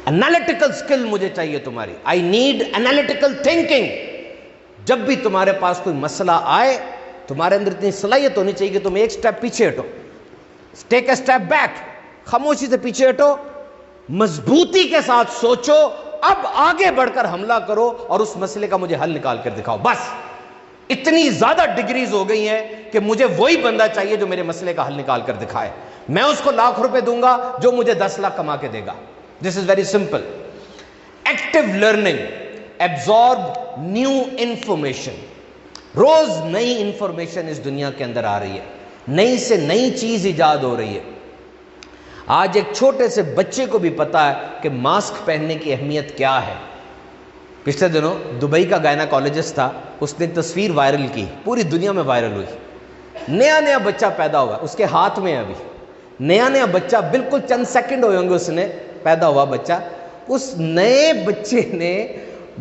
Speaker 1: انالیٹیکل سکل مجھے چاہیے تمہاری. I need analytical thinking. جب بھی تمہارے پاس کوئی مسئلہ آئے، تمہارے اندر اتنی صلاحیت ہونی چاہیے کہ تم ایک سٹیپ پیچھے ہٹو. ٹیک اے سٹیپ بیک. خاموشی سے پیچھے ہٹو، مضبوطی کے ساتھ سوچو، اب آگے بڑھ کر حملہ کرو اور اس مسئلے کا مجھے حل نکال کر دکھاؤ. بس اتنی زیادہ ڈگریز ہو گئی ہیں کہ مجھے وہی بندہ چاہیے جو میرے مسئلے کا حل نکال کر دکھائے. میں اس کو ₹1,00,000 دوں گا جو مجھے 10 لاکھ کما کے دے گا. This is very simple. Active learning, absorb new information. روز نئی انفارمیشن اس دنیا کے اندر آ رہی ہے، نئی سے نئی چیز ایجاد ہو رہی ہے. آج ایک چھوٹے سے بچے کو بھی پتا ہے کہ ماسک پہننے کی اہمیت کیا ہے. پچھلے دنوں دبئی کا گائناکالوجسٹ تھا، اس نے ایک تصویر وائرل کی، پوری دنیا میں وائرل ہوئی. نیا بچہ پیدا ہوا، اس کے ہاتھ میں ابھی نیا نیا بچہ، بالکل چند سیکنڈ ہوئے ہوں گے اس نے پیدا ہوا بچہ، اس نئے بچے نے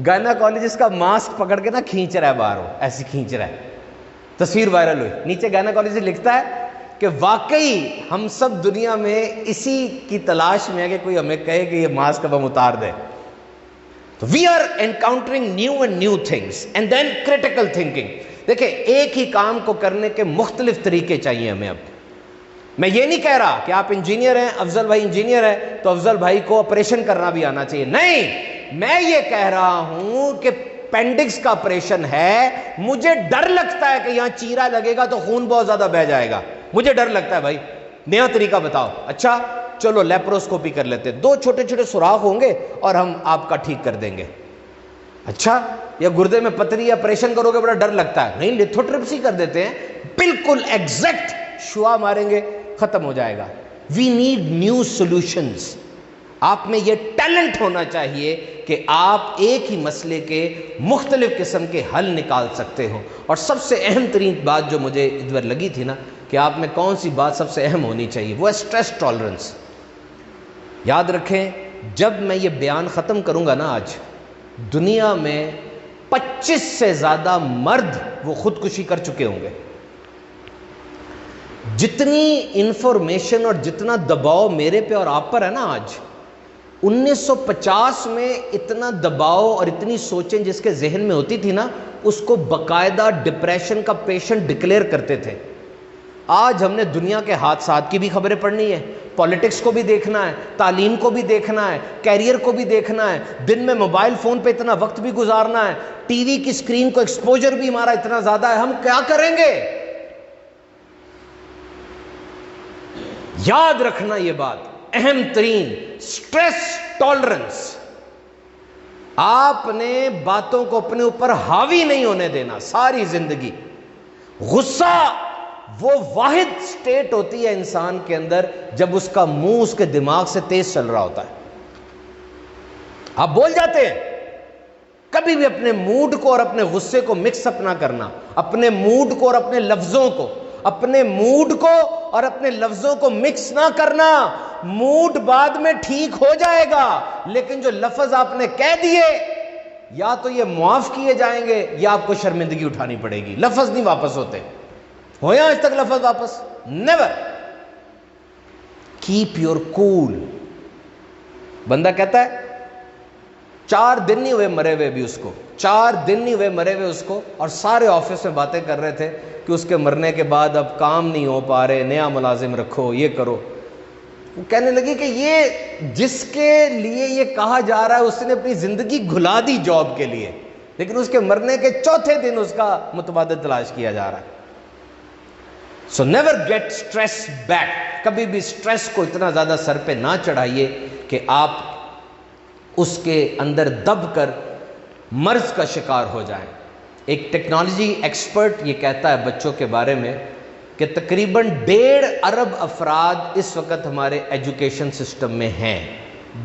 Speaker 1: گائناکالوجسٹ کا ماسک پکڑ کے نا کھینچ رہا ہے باہر، وہ ایسی کھینچ رہا ہے، تصویر وائرل ہوئی، نیچے گائناکالوجسٹ لکھتا ہے کہ واقعی ہم سب دنیا میں اسی کی تلاش میں ہے کہ کوئی ہمیں کہے کہ یہ ماسک اب ہم اتار دیں. تو we are encountering new and new things and then critical thinking. دیکھیں ایک ہی کام کو کرنے کے مختلف طریقے چاہیے ہمیں. اب میں یہ نہیں کہہ رہا کہ آپ انجینئر ہیں، افضل بھائی انجینئر ہے تو افضل بھائی کو آپریشن کرنا بھی آنا چاہیے، نہیں، میں یہ کہہ رہا ہوں کہ پینڈکس کا آپریشن ہے، مجھے ڈر لگتا ہے کہ یہاں چیرا لگے گا تو خون بہت زیادہ بہہ جائے گا، مجھے ڈر لگتا ہے، بھائی نیا طریقہ بتاؤ. اچھا چلو لیپروسکوپی کر لیتے، 2 چھوٹے چھوٹے سوراخ ہوں گے اور ہم آپ کا ٹھیک کر دیں گے. اچھا یا گردے میں پتری آپریشن کرو گے، بڑا ڈر لگتا ہے، نہیں لیتھوٹرپسی کر دیتے ہیں، بالکل ایگزیکٹ شعاع ماریں گے، ختم ہو جائے گا. We need new solutions. آپ میں یہ ٹیلنٹ ہونا چاہیے کہ آپ ایک ہی مسئلے کے مختلف قسم کے حل نکال سکتے ہو. اور سب سے اہم ترین بات جو مجھے ادھر لگی تھی نا کہ آپ میں کون سی بات سب سے اہم ہونی چاہیے، وہ ہے اسٹریس ٹالرنس. یاد رکھیں جب میں یہ بیان ختم کروں گا نا آج، دنیا میں 25 سے زیادہ مرد وہ خودکشی کر چکے ہوں گے. جتنی انفارمیشن اور جتنا دباؤ میرے پہ اور آپ پر ہے نا آج، 1950 میں اتنا دباؤ اور اتنی سوچیں جس کے ذہن میں ہوتی تھی نا، اس کو باقاعدہ ڈپریشن کا پیشنٹ ڈکلیئر کرتے تھے. آج ہم نے دنیا کے حادثات کی بھی خبریں پڑھنی ہے، پالیٹکس کو بھی دیکھنا ہے، تعلیم کو بھی دیکھنا ہے، کیریئر کو بھی دیکھنا ہے، دن میں موبائل فون پہ اتنا وقت بھی گزارنا ہے، ٹی وی کی سکرین کو ایکسپوجر بھی ہمارا اتنا زیادہ ہے. ہم کیا کریں گے؟ یاد رکھنا یہ بات اہم ترین، سٹریس ٹالرنس. آپ نے باتوں کو اپنے اوپر حاوی نہیں ہونے دینا ساری زندگی. غصہ وہ واحد سٹیٹ ہوتی ہے انسان کے اندر جب اس کا منہ اس کے دماغ سے تیز چل رہا ہوتا ہے. آپ بول جاتے ہیں، کبھی بھی اپنے موڈ کو اور اپنے غصے کو مکس اپ نہ کرنا، اپنے موڈ کو اور اپنے لفظوں کو، اپنے موڈ کو اور اپنے لفظوں کو مکس نہ کرنا. موڈ بعد میں ٹھیک ہو جائے گا، لیکن جو لفظ آپ نے کہہ دیے یا تو یہ معاف کیے جائیں گے یا آپ کو شرمندگی اٹھانی پڑے گی. لفظ نہیں واپس ہوتے. ہوئے آج تک لفظ واپس؟ نیور. کیپ یور کول. بندہ کہتا ہے 4 دن نہیں ہوئے مرے ہوئے بھی اس کو، 4 دن نہیں ہوئے مرے ہوئے اس کو، اور سارے آفس میں باتیں کر رہے تھے کہ اس کے مرنے کے بعد اب کام نہیں ہو پا رہے، نیا ملازم رکھو، یہ کرو. وہ کہنے لگی کہ یہ جس کے لیے یہ کہا جا رہا ہے اس نے اپنی زندگی گھلا دی جاب کے لیے، لیکن اس کے مرنے کے 4تھے دن اس کا متبادل تلاش کیا جا رہا ہے. So never get stress back. کبھی بھی اسٹریس کو اتنا زیادہ سر پہ نہ چڑھائیے کہ آپ اس کے اندر دب کر مرض کا شکار ہو جائیں. ایک ٹیکنالوجی ایکسپرٹ یہ کہتا ہے بچوں کے بارے میں کہ تقریباً 1.5 ارب افراد اس وقت ہمارے ایجوکیشن سسٹم میں ہیں.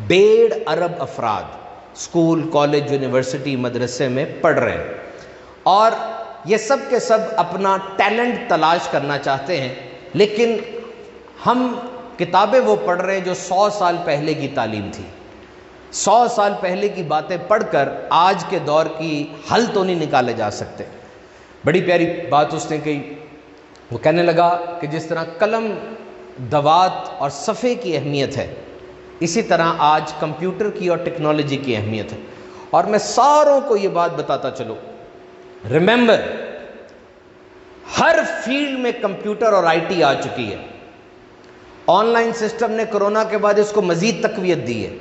Speaker 1: 1.5 ارب افراد اسکول، کالج، یونیورسٹی، مدرسے میں پڑھ رہے ہیں، اور یہ سب کے سب اپنا ٹیلنٹ تلاش کرنا چاہتے ہیں، لیکن ہم کتابیں وہ پڑھ رہے ہیں جو 100 سال پہلے کی تعلیم تھی. 100 سال پہلے کی باتیں پڑھ کر آج کے دور کی حل تو نہیں نکالے جا سکتے. بڑی پیاری بات اس نے کہی. وہ کہنے لگا کہ جس طرح قلم، دوات اور صفحے کی اہمیت ہے، اسی طرح آج کمپیوٹر کی اور ٹیکنالوجی کی اہمیت ہے. اور میں ساروں کو یہ بات بتاتا چلوں، ریممبر، ہر فیلڈ میں کمپیوٹر اور آئی ٹی آ چکی ہے. آن لائن سسٹم نے کرونا کے بعد اس کو مزید تقویت دی ہے.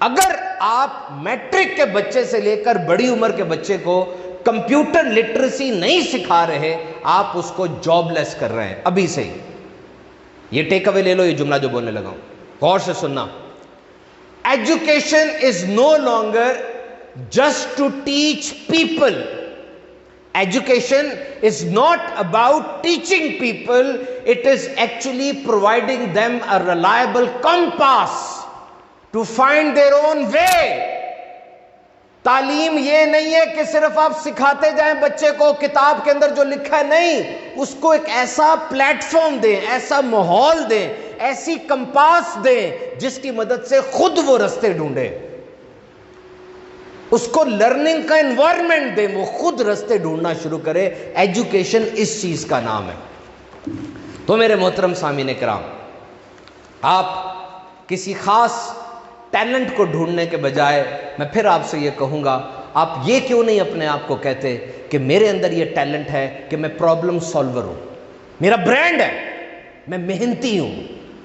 Speaker 1: اگر آپ میٹرک کے بچے سے لے کر بڑی عمر کے بچے کو کمپیوٹر لٹریسی نہیں سکھا رہے، آپ اس کو جاب لیس کر رہے ہیں ابھی سے ہی. یہ ٹیک اوے لے لو، یہ جملہ جو بولنے لگا ہوں، غور سے سننا. Education is no longer just to teach people. Education is not about teaching people, it is actually providing them a reliable compass to find their own way. تعلیم یہ نہیں ہے کہ صرف آپ سکھاتے جائیں بچے کو کتاب کے اندر جو لکھا ہے، نہیں، اس کو ایک ایسا پلیٹ فارم دیں، ایسا ماحول دیں، ایسی کمپاس دیں جس کی مدد سے خود وہ رستے ڈھونڈے، اس کو لرننگ کا انوائرمنٹ دیں، وہ خود رستے ڈھونڈنا شروع کرے۔ ایجوکیشن اس چیز کا نام ہے۔ تو میرے محترم سامعین کرام، آپ کسی خاص ٹیلنٹ کو ڈھونڈنے کے بجائے میں پھر آپ سے یہ کہوں گا، آپ یہ کیوں نہیں اپنے آپ کو کہتے کہ میرے اندر یہ ٹیلنٹ ہے کہ میں پرابلم سالور ہوں، میرا برانڈ ہے، میں محنتی ہوں،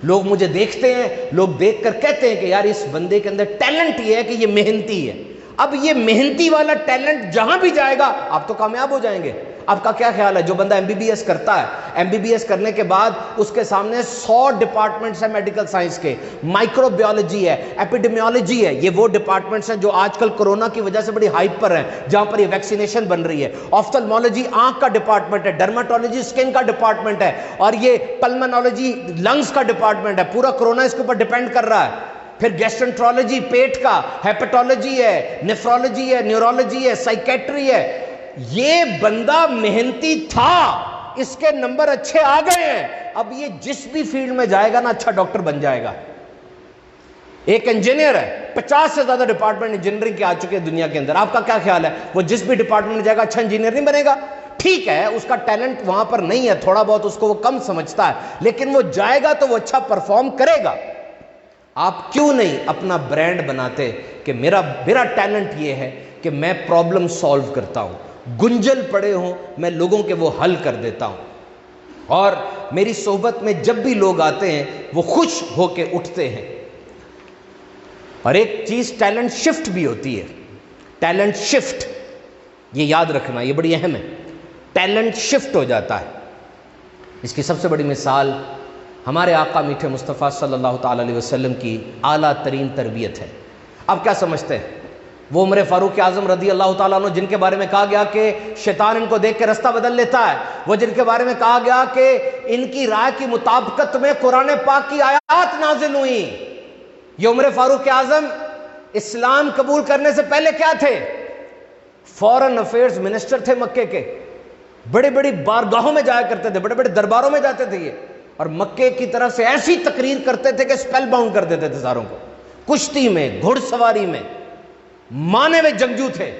Speaker 1: لوگ مجھے دیکھتے ہیں، لوگ دیکھ کر کہتے ہیں کہ یار اس بندے کے اندر ٹیلنٹ یہ ہے کہ یہ محنتی ہے۔ اب یہ محنتی والا ٹیلنٹ جہاں بھی جائے گا آپ تو کامیاب ہو جائیں گے۔ آپ کا کیا خیال ہے جو بندہ MBBS کرتا ہے، MBBS کرنے کے بعد اس کے سامنے 100 ڈپارٹمنٹس ہیں میڈیکل سائنس کے، مائکرو بیولوجی ہے، ایپیڈیمیولوجی ہے، یہ وہ ڈپارٹمنٹس ہیں جو آج کل کورونا کی وجہ سے بڑی ہائپ پر ہیں، جہاں پر یہ ویکسینیشن بن رہی ہے۔ آفثلمولوجی آنکھ کا ڈپارٹمنٹ ہے، ڈرماٹولوجی سکن کا ڈپارٹمنٹ ہے، اور یہ پلمنالوجی لنگز کا ڈپارٹمنٹ ہے۔ پورا کورونا اس کے اوپر ڈیپینڈ کر رہا ہے۔ پھر گیسٹرنٹرولوجی پیٹ کا، ہیپیٹولوجی ہے، نیفرولوجی ہے، نیورولوجی ہے، سائیکیٹری ہے۔ یہ بندہ محنتی تھا، اس کے نمبر اچھے آ گئے ہیں، اب یہ جس بھی فیلڈ میں جائے گا نا اچھا ڈاکٹر بن جائے گا۔ ایک انجینئر ہے، 50 سے زیادہ ڈپارٹمنٹ انجینئرنگ کے آ چکے ہیں دنیا کے اندر، آپ کا کیا خیال ہے وہ جس بھی ڈپارٹمنٹ میں جائے گا اچھا انجینئر نہیں بنے گا؟ ٹھیک ہے اس کا ٹیلنٹ وہاں پر نہیں ہے، تھوڑا بہت اس کو وہ کم سمجھتا ہے، لیکن وہ جائے گا تو وہ اچھا پرفارم کرے گا۔ آپ کیوں نہیں اپنا برانڈ بناتے کہ میرا ٹیلنٹ یہ ہے کہ میں پرابلم سالو کرتا ہوں، گنجل پڑے ہوں میں لوگوں کے وہ حل کر دیتا ہوں، اور میری صحبت میں جب بھی لوگ آتے ہیں وہ خوش ہو کے اٹھتے ہیں۔ اور ایک چیز ٹیلنٹ شفٹ بھی ہوتی ہے، ٹیلنٹ شفٹ، یہ یاد رکھنا، یہ بڑی اہم ہے، ٹیلنٹ شفٹ ہو جاتا ہے۔ اس کی سب سے بڑی مثال ہمارے آقا میٹھے مصطفیٰ صلی اللہ تعالی علیہ وسلم کی اعلیٰ ترین تربیت ہے۔ آپ کیا سمجھتے ہیں وہ عمر فاروق اعظم رضی اللہ تعالیٰ عنہ جن کے بارے میں کہا گیا کہ شیطان ان کو دیکھ کے رستہ بدل لیتا ہے، وہ جن کے بارے میں کہا گیا کہ ان کی رائے کی مطابقت میں قرآن پاک کی آیات نازل ہوئیں، یہ عمر فاروق اعظم اسلام قبول کرنے سے پہلے کیا تھے؟ فورن افیئرز منسٹر تھے مکے کے، بڑی بڑی بارگاہوں میں جایا کرتے تھے، بڑے بڑے درباروں میں جاتے تھے یہ، اور مکے کی طرف سے ایسی تقریر کرتے تھے کہ سپیل باؤنڈ کر دیتے تھے ساروں کو، کشتی میں، گھڑ سواری میں، مانے ہوئے جنگجو تھے،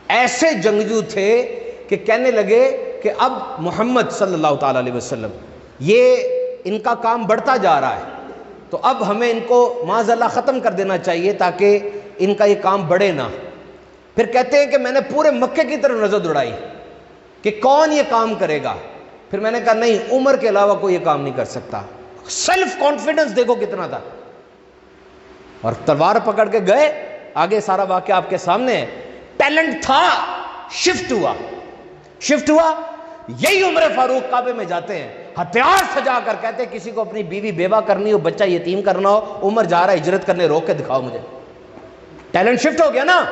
Speaker 1: ایسے جنگجو تھے کہ کہنے لگے کہ اب محمد صلی اللہ تعالی علیہ وسلم یہ ان کا کام بڑھتا جا رہا ہے، تو اب ہمیں ان کو معاذ اللہ ختم کر دینا چاہیے تاکہ ان کا یہ کام بڑھے نہ۔ پھر کہتے ہیں کہ میں نے پورے مکے کی طرف نظر دوڑائی کہ کون یہ کام کرے گا، پھر میں نے کہا نہیں، عمر کے علاوہ کوئی یہ کام نہیں کر سکتا۔ سیلف کانفیڈنس دیکھو کتنا تھا، اور تلوار پکڑ کے گئے، آگے سارا واقعہ آپ کے سامنے ہے۔ ٹیلنٹ تھا، شفٹ ہوا۔ یہی عمر فاروق کعبے میں جاتے ہیں، ہتھیار سجا کر کہتے ہیں کسی کو اپنی بیوی بیوہ کرنی ہو، بچہ یتیم کرنا ہو، عمر جا رہا ہے ہجرت کرنے، روک کے دکھاؤ مجھے۔ ٹیلنٹ شفٹ ہو گیا نا،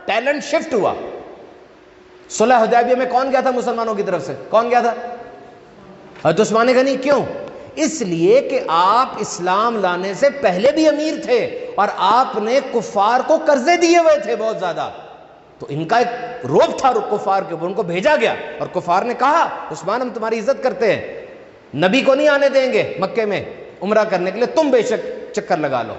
Speaker 1: ٹیلنٹ شفٹ ہوا۔ صلح حدیبیہ میں کون گیا تھا مسلمانوں کی طرف سے؟ کون گیا تھا؟ حضرت عثمان غنی۔ کیوں؟ اس لیے کہ آپ اسلام لانے سے پہلے بھی امیر تھے اور آپ نے کفار کو قرضے دیے ہوئے تھے بہت زیادہ، تو ان کا ایک روب تھا کفار کے اوپر، ان کو بھیجا گیا اور کفار نے کہا عثمان ہم تمہاری عزت کرتے ہیں، نبی کو نہیں آنے دیں گے مکے میں عمرہ کرنے کے لیے، تم بے شک چکر لگا لو۔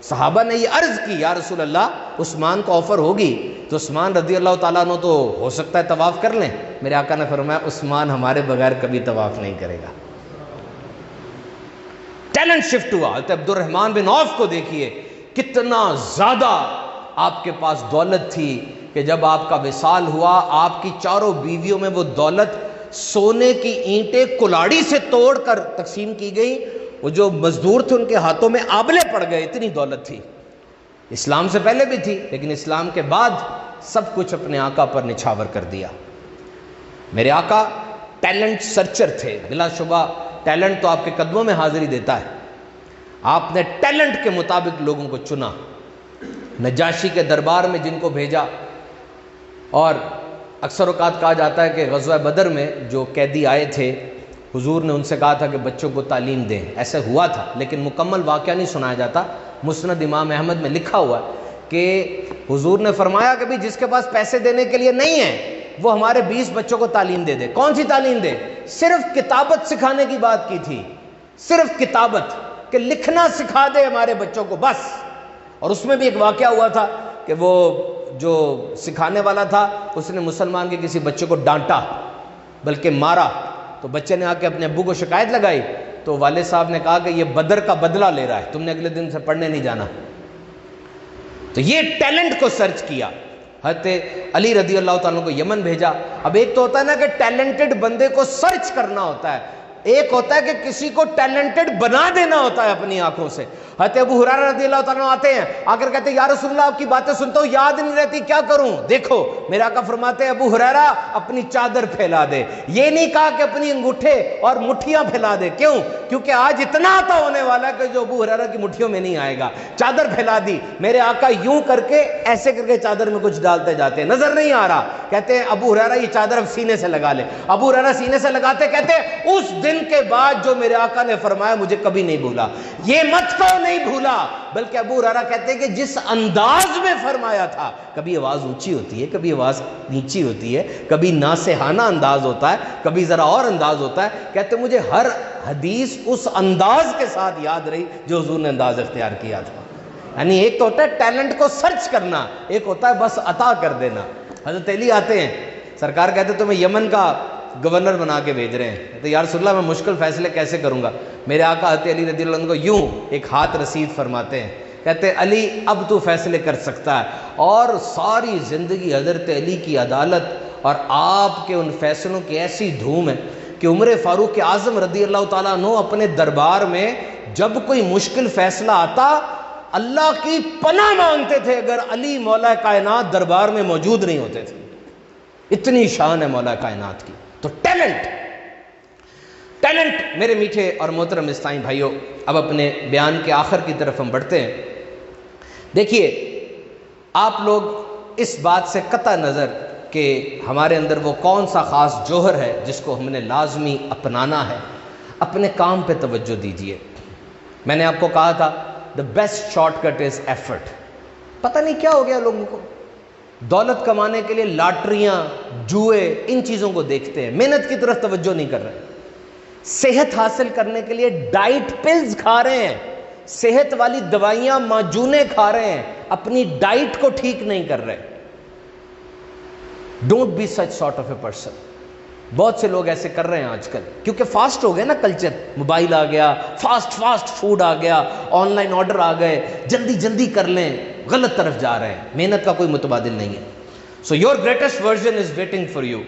Speaker 1: صحابہ نے یہ عرض کی یا رسول اللہ عثمان کو آفر ہوگی تو عثمان رضی اللہ تعالیٰ عنہ تو ہو سکتا ہے طواف کر لیں، میرے آقا نے فرمایا عثمان ہمارے بغیر کبھی طواف نہیں کرے گا۔ ٹیلنٹ شفٹ ہوا۔ حضرت عبد الرحمن بن عوف کو دیکھیے، کتنا زیادہ آپ کے پاس دولت تھی کہ جب آپ کا وصال ہوا آپ کی چاروں بیویوں میں وہ دولت سونے کی اینٹیں کلاڑی سے توڑ کر تقسیم کی گئی، وہ جو مزدور تھے ان کے ہاتھوں میں آبلے پڑ گئے، اتنی دولت تھی۔ اسلام سے پہلے بھی تھی لیکن اسلام کے بعد سب کچھ اپنے آقا پر نچھاور کر دیا۔ میرے آقا ٹیلنٹ سرچر تھے، بلا شبہ ٹیلنٹ تو آپ کے قدموں میں حاضری دیتا ہے، آپ نے ٹیلنٹ کے مطابق لوگوں کو چنا، نجاشی کے دربار میں جن کو بھیجا، اور اکثر اوقات کہا جاتا ہے کہ غزوہ بدر میں جو قیدی آئے تھے حضور نے ان سے کہا تھا کہ بچوں کو تعلیم دیں، ایسے ہوا تھا لیکن مکمل واقعہ نہیں سنایا جاتا۔ مسند امام احمد میں لکھا ہوا ہے کہ حضور نے فرمایا کہ بھی جس کے پاس پیسے دینے کے لیے نہیں ہیں وہ ہمارے 20 بچوں کو تعلیم دے دے۔ کون سی تعلیم دے؟ صرف کتابت سکھانے کی بات کی تھی، صرف کتابت، کہ لکھنا سکھا دے ہمارے بچوں کو بس. اور اس میں بھی ایک واقعہ ہوا تھا کہ وہ جو سکھانے والا تھا اس نے مسلمان کے کسی بچے کو ڈانٹا بلکہ مارا. تو بچے نے آ کے اپنے ابو کو شکایت لگائی، تو والد صاحب نے کہا کہ یہ بدر کا بدلہ لے رہا ہے، تم نے اگلے دن سے پڑھنے نہیں جانا. تو یہ ٹیلنٹ کو سرچ کیا. حضرت علی رضی اللہ تعالیٰ کو یمن بھیجا. اب ایک تو ہوتا ہے نا کہ ٹیلنٹڈ بندے کو سرچ کرنا ہوتا ہے، ایک ہوتا ہے کہ کسی کو ٹیلنٹڈ بنا دینا ہوتا ہے اپنی آنکھوں سے. حضرت ابو ہریرہ رضی اللہ تعالیٰ آتے ہیں، آ کر کہتے ہیں یا رسول اللہ آپ کی باتیں سنتا ہوں یاد نہیں رہتی، کیا کروں؟ دیکھو میرے آقا فرماتے ہیں ابو ہریرہ اپنی چادر پھیلا دے. یہ نہیں کہا کہ اپنی انگوٹھے اور مٹھیاں پھیلا دے. کیوں؟ کیونکہ آج اتنا عطا ہونے والا ہے کہ جو ابو ہریرہ کی مٹھیوں میں نہیں آئے گا. چادر پھیلا دی. میرے آقا یوں کر کے ایسے کر کے چادر میں کچھ ڈالتے جاتے ہیں، نظر نہیں آ رہا. کہتے ہیں ابو ہریرہ یہ چادر اب سینے سے لگا لے. ابو ہریرہ سینے سے لگاتے، کہتے ہیں اس دن کے بعد جو میرے آقا نے فرمایا مجھے کبھی نہیں بھولا. یہ مت کہو نہیں بھولا، بلکہ ابو ہریرہ کہتے ہیں کہ جس انداز میں فرمایا تھا، کبھی آواز اونچی ہوتی ہے، کبھی آواز نیچی ہوتی ہے، کبھی ناصحانہ انداز ہوتا ہے، کبھی ذرا اور انداز ہوتا ہے. کہتے ہیں مجھے ہر حدیث اس انداز کے ساتھ یاد رہی جو حضور نے انداز اختیار کیا تھا. یعنی ایک تو ہوتا ہے ٹیلنٹ کو سرچ کرنا، ایک ہوتا ہے بس عطا کر دینا. حضرت علی آتے ہیں، سرکار کہتے ہیں تمہیں یمن کا گورنر بنا کے بھیج رہے ہیں. کہتے ہیں یا رسول اللہ میں مشکل فیصلے کیسے کروں گا؟ میرے آقا حضرت علی رضی اللہ عنہ کو یوں ایک ہاتھ رسید فرماتے ہیں، کہتے ہیں علی اب تو فیصلے کر سکتا ہے. اور ساری زندگی حضرت علی کی عدالت اور آپ کے ان فیصلوں کی ایسی دھوم ہے کہ عمر فاروق اعظم رضی اللہ تعالیٰ عنہ اپنے دربار میں جب کوئی مشکل فیصلہ آتا اللہ کی پناہ مانگتے تھے اگر علی مولا کائنات دربار میں موجود نہیں ہوتے تھے. اتنی شان ہے مولا کائنات کی. تو ٹیلنٹ میرے میٹھے اور محترم اسلامی بھائیوں، اب اپنے بیان کے آخر کی طرف ہم بڑھتے ہیں. دیکھیے آپ لوگ اس بات سے قطع نظر کہ ہمارے اندر وہ کون سا خاص جوہر ہے جس کو ہم نے لازمی اپنانا ہے، اپنے کام پہ توجہ دیجیے. میں نے آپ کو کہا تھا the best shortcut is effort. پتہ نہیں کیا ہو گیا لوگوں کو، دولت کمانے کے لیے لاٹریاں، جوئے، ان چیزوں کو دیکھتے ہیں، محنت کی طرف توجہ نہیں کر رہے. صحت حاصل کرنے کے لیے ڈائٹ پلز کھا رہے ہیں، صحت والی دوائیاں معجونیں کھا رہے ہیں، اپنی ڈائٹ کو ٹھیک نہیں کر رہے. Don't be such sort of a person. بہت سے لوگ ایسے کر رہے ہیں آج کل، کیونکہ فاسٹ ہو گیا نا کلچر، موبائل آ گیا، فاسٹ فوڈ آ گیا، آن لائن آرڈر آ گئے، جلدی کر لیں، غلط طرف جا رہے ہیں. محنت کا کوئی متبادل نہیں ہے. So your greatest version is waiting for you.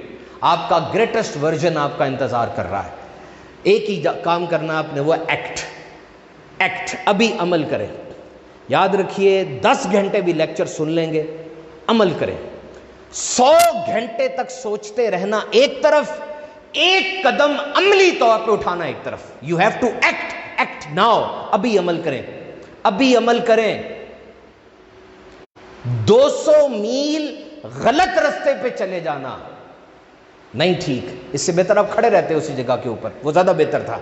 Speaker 1: آپ کا گریٹسٹ ورژن آپ کا انتظار کر رہا ہے. ایک ہی کام کرنا آپ نے، وہ ایکٹ. ابھی عمل کریں. یاد رکھیے 10 گھنٹے بھی لیکچر سن لیں گے، عمل کریں. 100 گھنٹے تک سوچتے رہنا ایک طرف، ایک قدم عملی طور پہ اٹھانا ایک طرف. You have to act now. ابھی عمل کریں. 200 میل غلط رستے پہ چلے جانا نہیں ٹھیک، اس سے بہتر آپ کھڑے رہتے اسی جگہ کے اوپر، وہ زیادہ بہتر تھا.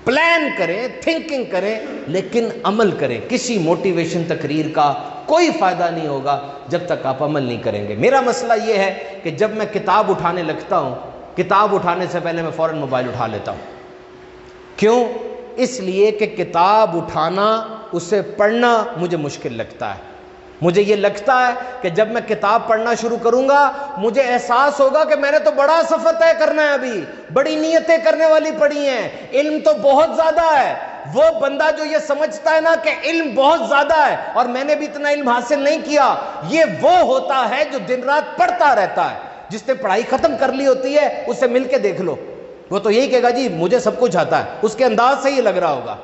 Speaker 1: پلان کریں، تھنکنگ کریں، لیکن عمل کریں. کسی موٹیویشن تقریر کا کوئی فائدہ نہیں ہوگا جب تک آپ عمل نہیں کریں گے. میرا مسئلہ یہ ہے کہ جب میں کتاب اٹھانے لگتا ہوں، کتاب اٹھانے سے پہلے میں فوراً موبائل اٹھا لیتا ہوں. کیوں؟ اس لیے کہ کتاب اٹھانا، اسے پڑھنا مجھے مشکل لگتا ہے. مجھے یہ لگتا ہے کہ جب میں کتاب پڑھنا شروع کروں گا مجھے احساس ہوگا کہ میں نے تو بڑا سفر طے کرنا ہے، ابھی بڑی نیتیں کرنے والی پڑی ہیں، علم تو بہت زیادہ ہے. وہ بندہ جو یہ سمجھتا ہے نا کہ علم بہت زیادہ ہے اور میں نے بھی اتنا علم حاصل نہیں کیا، یہ وہ ہوتا ہے جو دن رات پڑھتا رہتا ہے. جس نے پڑھائی ختم کر لی ہوتی ہے اس سے مل کے دیکھ لو، وہ تو یہی کہے گا جی مجھے سب کچھ آتا ہے. اس کے انداز سے یہ لگ رہا ہوگا.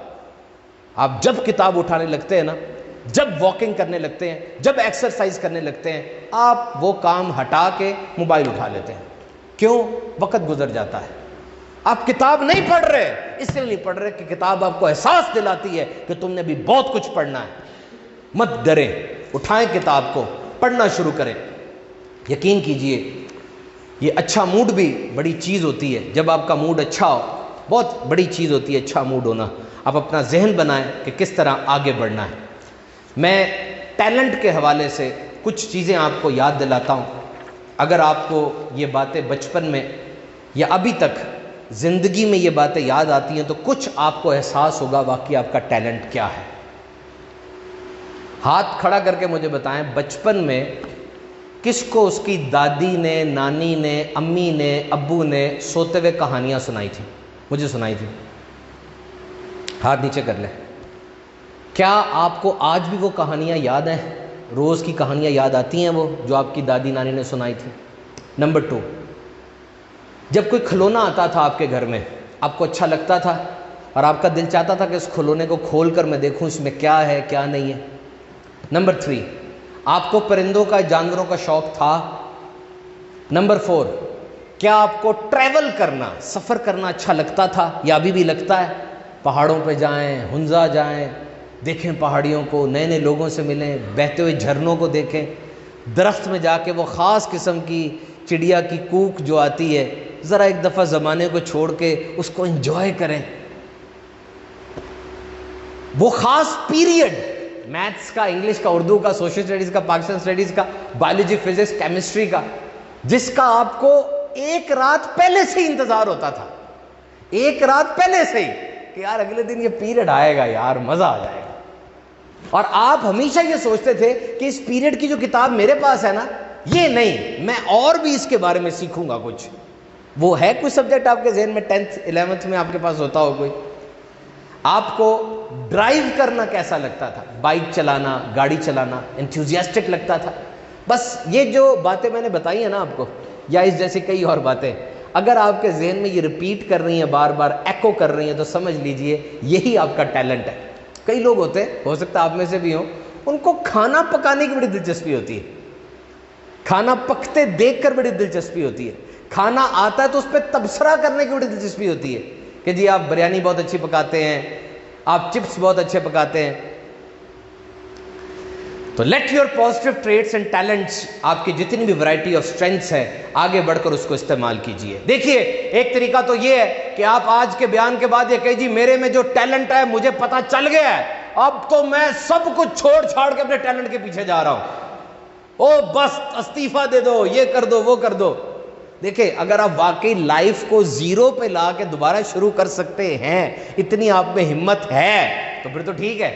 Speaker 1: آپ جب کتاب اٹھانے لگتے ہیں نا، جب واکنگ کرنے لگتے ہیں، جب ایکسرسائز کرنے لگتے ہیں، آپ وہ کام ہٹا کے موبائل اٹھا لیتے ہیں. کیوں؟ وقت گزر جاتا ہے. آپ کتاب نہیں پڑھ رہے، اس لیے نہیں پڑھ رہے کہ کتاب آپ کو احساس دلاتی ہے کہ تم نے بھی بہت کچھ پڑھنا ہے. مت ڈریں، اٹھائیں کتاب کو، پڑھنا شروع کریں. یقین کیجئے یہ اچھا موڈ بھی بڑی چیز ہوتی ہے. جب آپ کا موڈ اچھا ہو، بہت بڑی چیز ہوتی ہے اچھا موڈ ہونا. آپ اپنا ذہن بنائیں کہ کس طرح آگے بڑھنا ہے. میں ٹیلنٹ کے حوالے سے کچھ چیزیں آپ کو یاد دلاتا ہوں. اگر آپ کو یہ باتیں بچپن میں یا ابھی تک زندگی میں یہ باتیں یاد آتی ہیں تو کچھ آپ کو احساس ہوگا واقعی آپ کا ٹیلنٹ کیا ہے۔ ہاتھ کھڑا کر کے مجھے بتائیں، بچپن میں کس کو اس کی دادی نے، نانی نے، امی نے، ابو نے سوتے ہوئے کہانیاں سنائی تھی؟ مجھے سنائی تھی، ہاتھ نیچے کر لیں۔ کیا آپ کو آج بھی وہ کہانیاں یاد ہیں؟ روز کی کہانیاں یاد آتی ہیں وہ جو آپ کی دادی نانی نے سنائی تھی؟ نمبر 2، جب کوئی کھلونا آتا تھا آپ کے گھر میں، آپ کو اچھا لگتا تھا اور آپ کا دل چاہتا تھا کہ اس کھلونے کو کھول کر میں دیکھوں اس میں کیا ہے کیا نہیں ہے۔ نمبر 3، آپ کو پرندوں کا، جانوروں کا شوق تھا؟ نمبر 4، کیا آپ کو ٹریول کرنا، سفر کرنا اچھا لگتا تھا یا ابھی بھی لگتا ہے؟ پہاڑوں پہ جائیں، ہنزا جائیں، دیکھیں پہاڑیوں کو، نئے نئے لوگوں سے ملیں، بہتے ہوئے جھرنوں کو دیکھیں، درخت میں جا کے وہ خاص قسم کی چڑیا کی کوک جو آتی ہے، ذرا ایک دفعہ زمانے کو چھوڑ کے اس کو انجوائے کریں۔ وہ خاص پیریڈ، میتھس کا، انگلش کا، اردو کا، سوشل اسٹڈیز کا، پاکستان اسٹڈیز کا، بایولوجی، فزکس، کیمسٹری کا، جس کا آپ کو ایک رات پہلے سے ہی انتظار ہوتا تھا، ایک رات پہلے سے ہی کہ یار اگلے دن یہ پیریڈ آئے گا، یار مزہ آ جائے گا۔ اور آپ ہمیشہ یہ سوچتے تھے کہ اس پیریڈ کی جو کتاب میرے پاس ہے نا، یہ نہیں، میں اور بھی اس کے بارے میں سیکھوں گا کچھ۔ وہ ہے کوئی سبجیکٹ آپ کے ذہن میں 10th 11th میں آپ کے پاس ہوتا ہو کوئی؟ آپ کو ڈرائیو کرنا کیسا لگتا تھا؟ بائک چلانا، گاڑی چلانا انتھوزیاسٹک لگتا تھا؟ بس یہ جو باتیں میں نے بتائی ہیں نا آپ کو، یا اس جیسی کئی اور باتیں، اگر آپ کے ذہن میں یہ ریپیٹ کر رہی ہیں، بار بار ایکو کر رہی ہیں، تو سمجھ لیجئے یہی آپ کا ٹیلنٹ ہے۔ کئی لوگ ہوتے ہیں، ہو سکتا ہے آپ میں سے بھی ہوں، ان کو کھانا پکانے کی بڑی دلچسپی ہوتی ہے، کھانا پکتے دیکھ کر بڑی دلچسپی ہوتی ہے، کھانا آتا ہے تو اس پہ تبصرہ کرنے کی بڑی دلچسپی ہوتی ہے کہ جی آپ بریانی بہت اچھی پکاتے ہیں، آپ چپس بہت اچھے پکاتے ہیں۔ تو let your positive traits and talents, آپ کی جتنی بھی ورائٹی آف اسٹرینگثs ہے، آگے بڑھ کر اس کو استعمال کیجئے۔ دیکھیے، ایک طریقہ تو یہ ہے کہ آپ آج کے بیان کے بعد یہ کہیں جی میرے میں جو ٹیلنٹ ہے مجھے پتا چل گیا ہے، اب تو میں سب کچھ چھوڑ چھاڑ کے اپنے ٹیلنٹ کے پیچھے جا رہا ہوں، او بس استعفیٰ دے دو، یہ کر دو، وہ کر دو۔ دیکھیں، اگر آپ واقعی لائف کو زیرو پہ لا کے دوبارہ شروع کر سکتے ہیں، اتنی آپ میں ہمت ہے تو پھر تو ٹھیک ہے،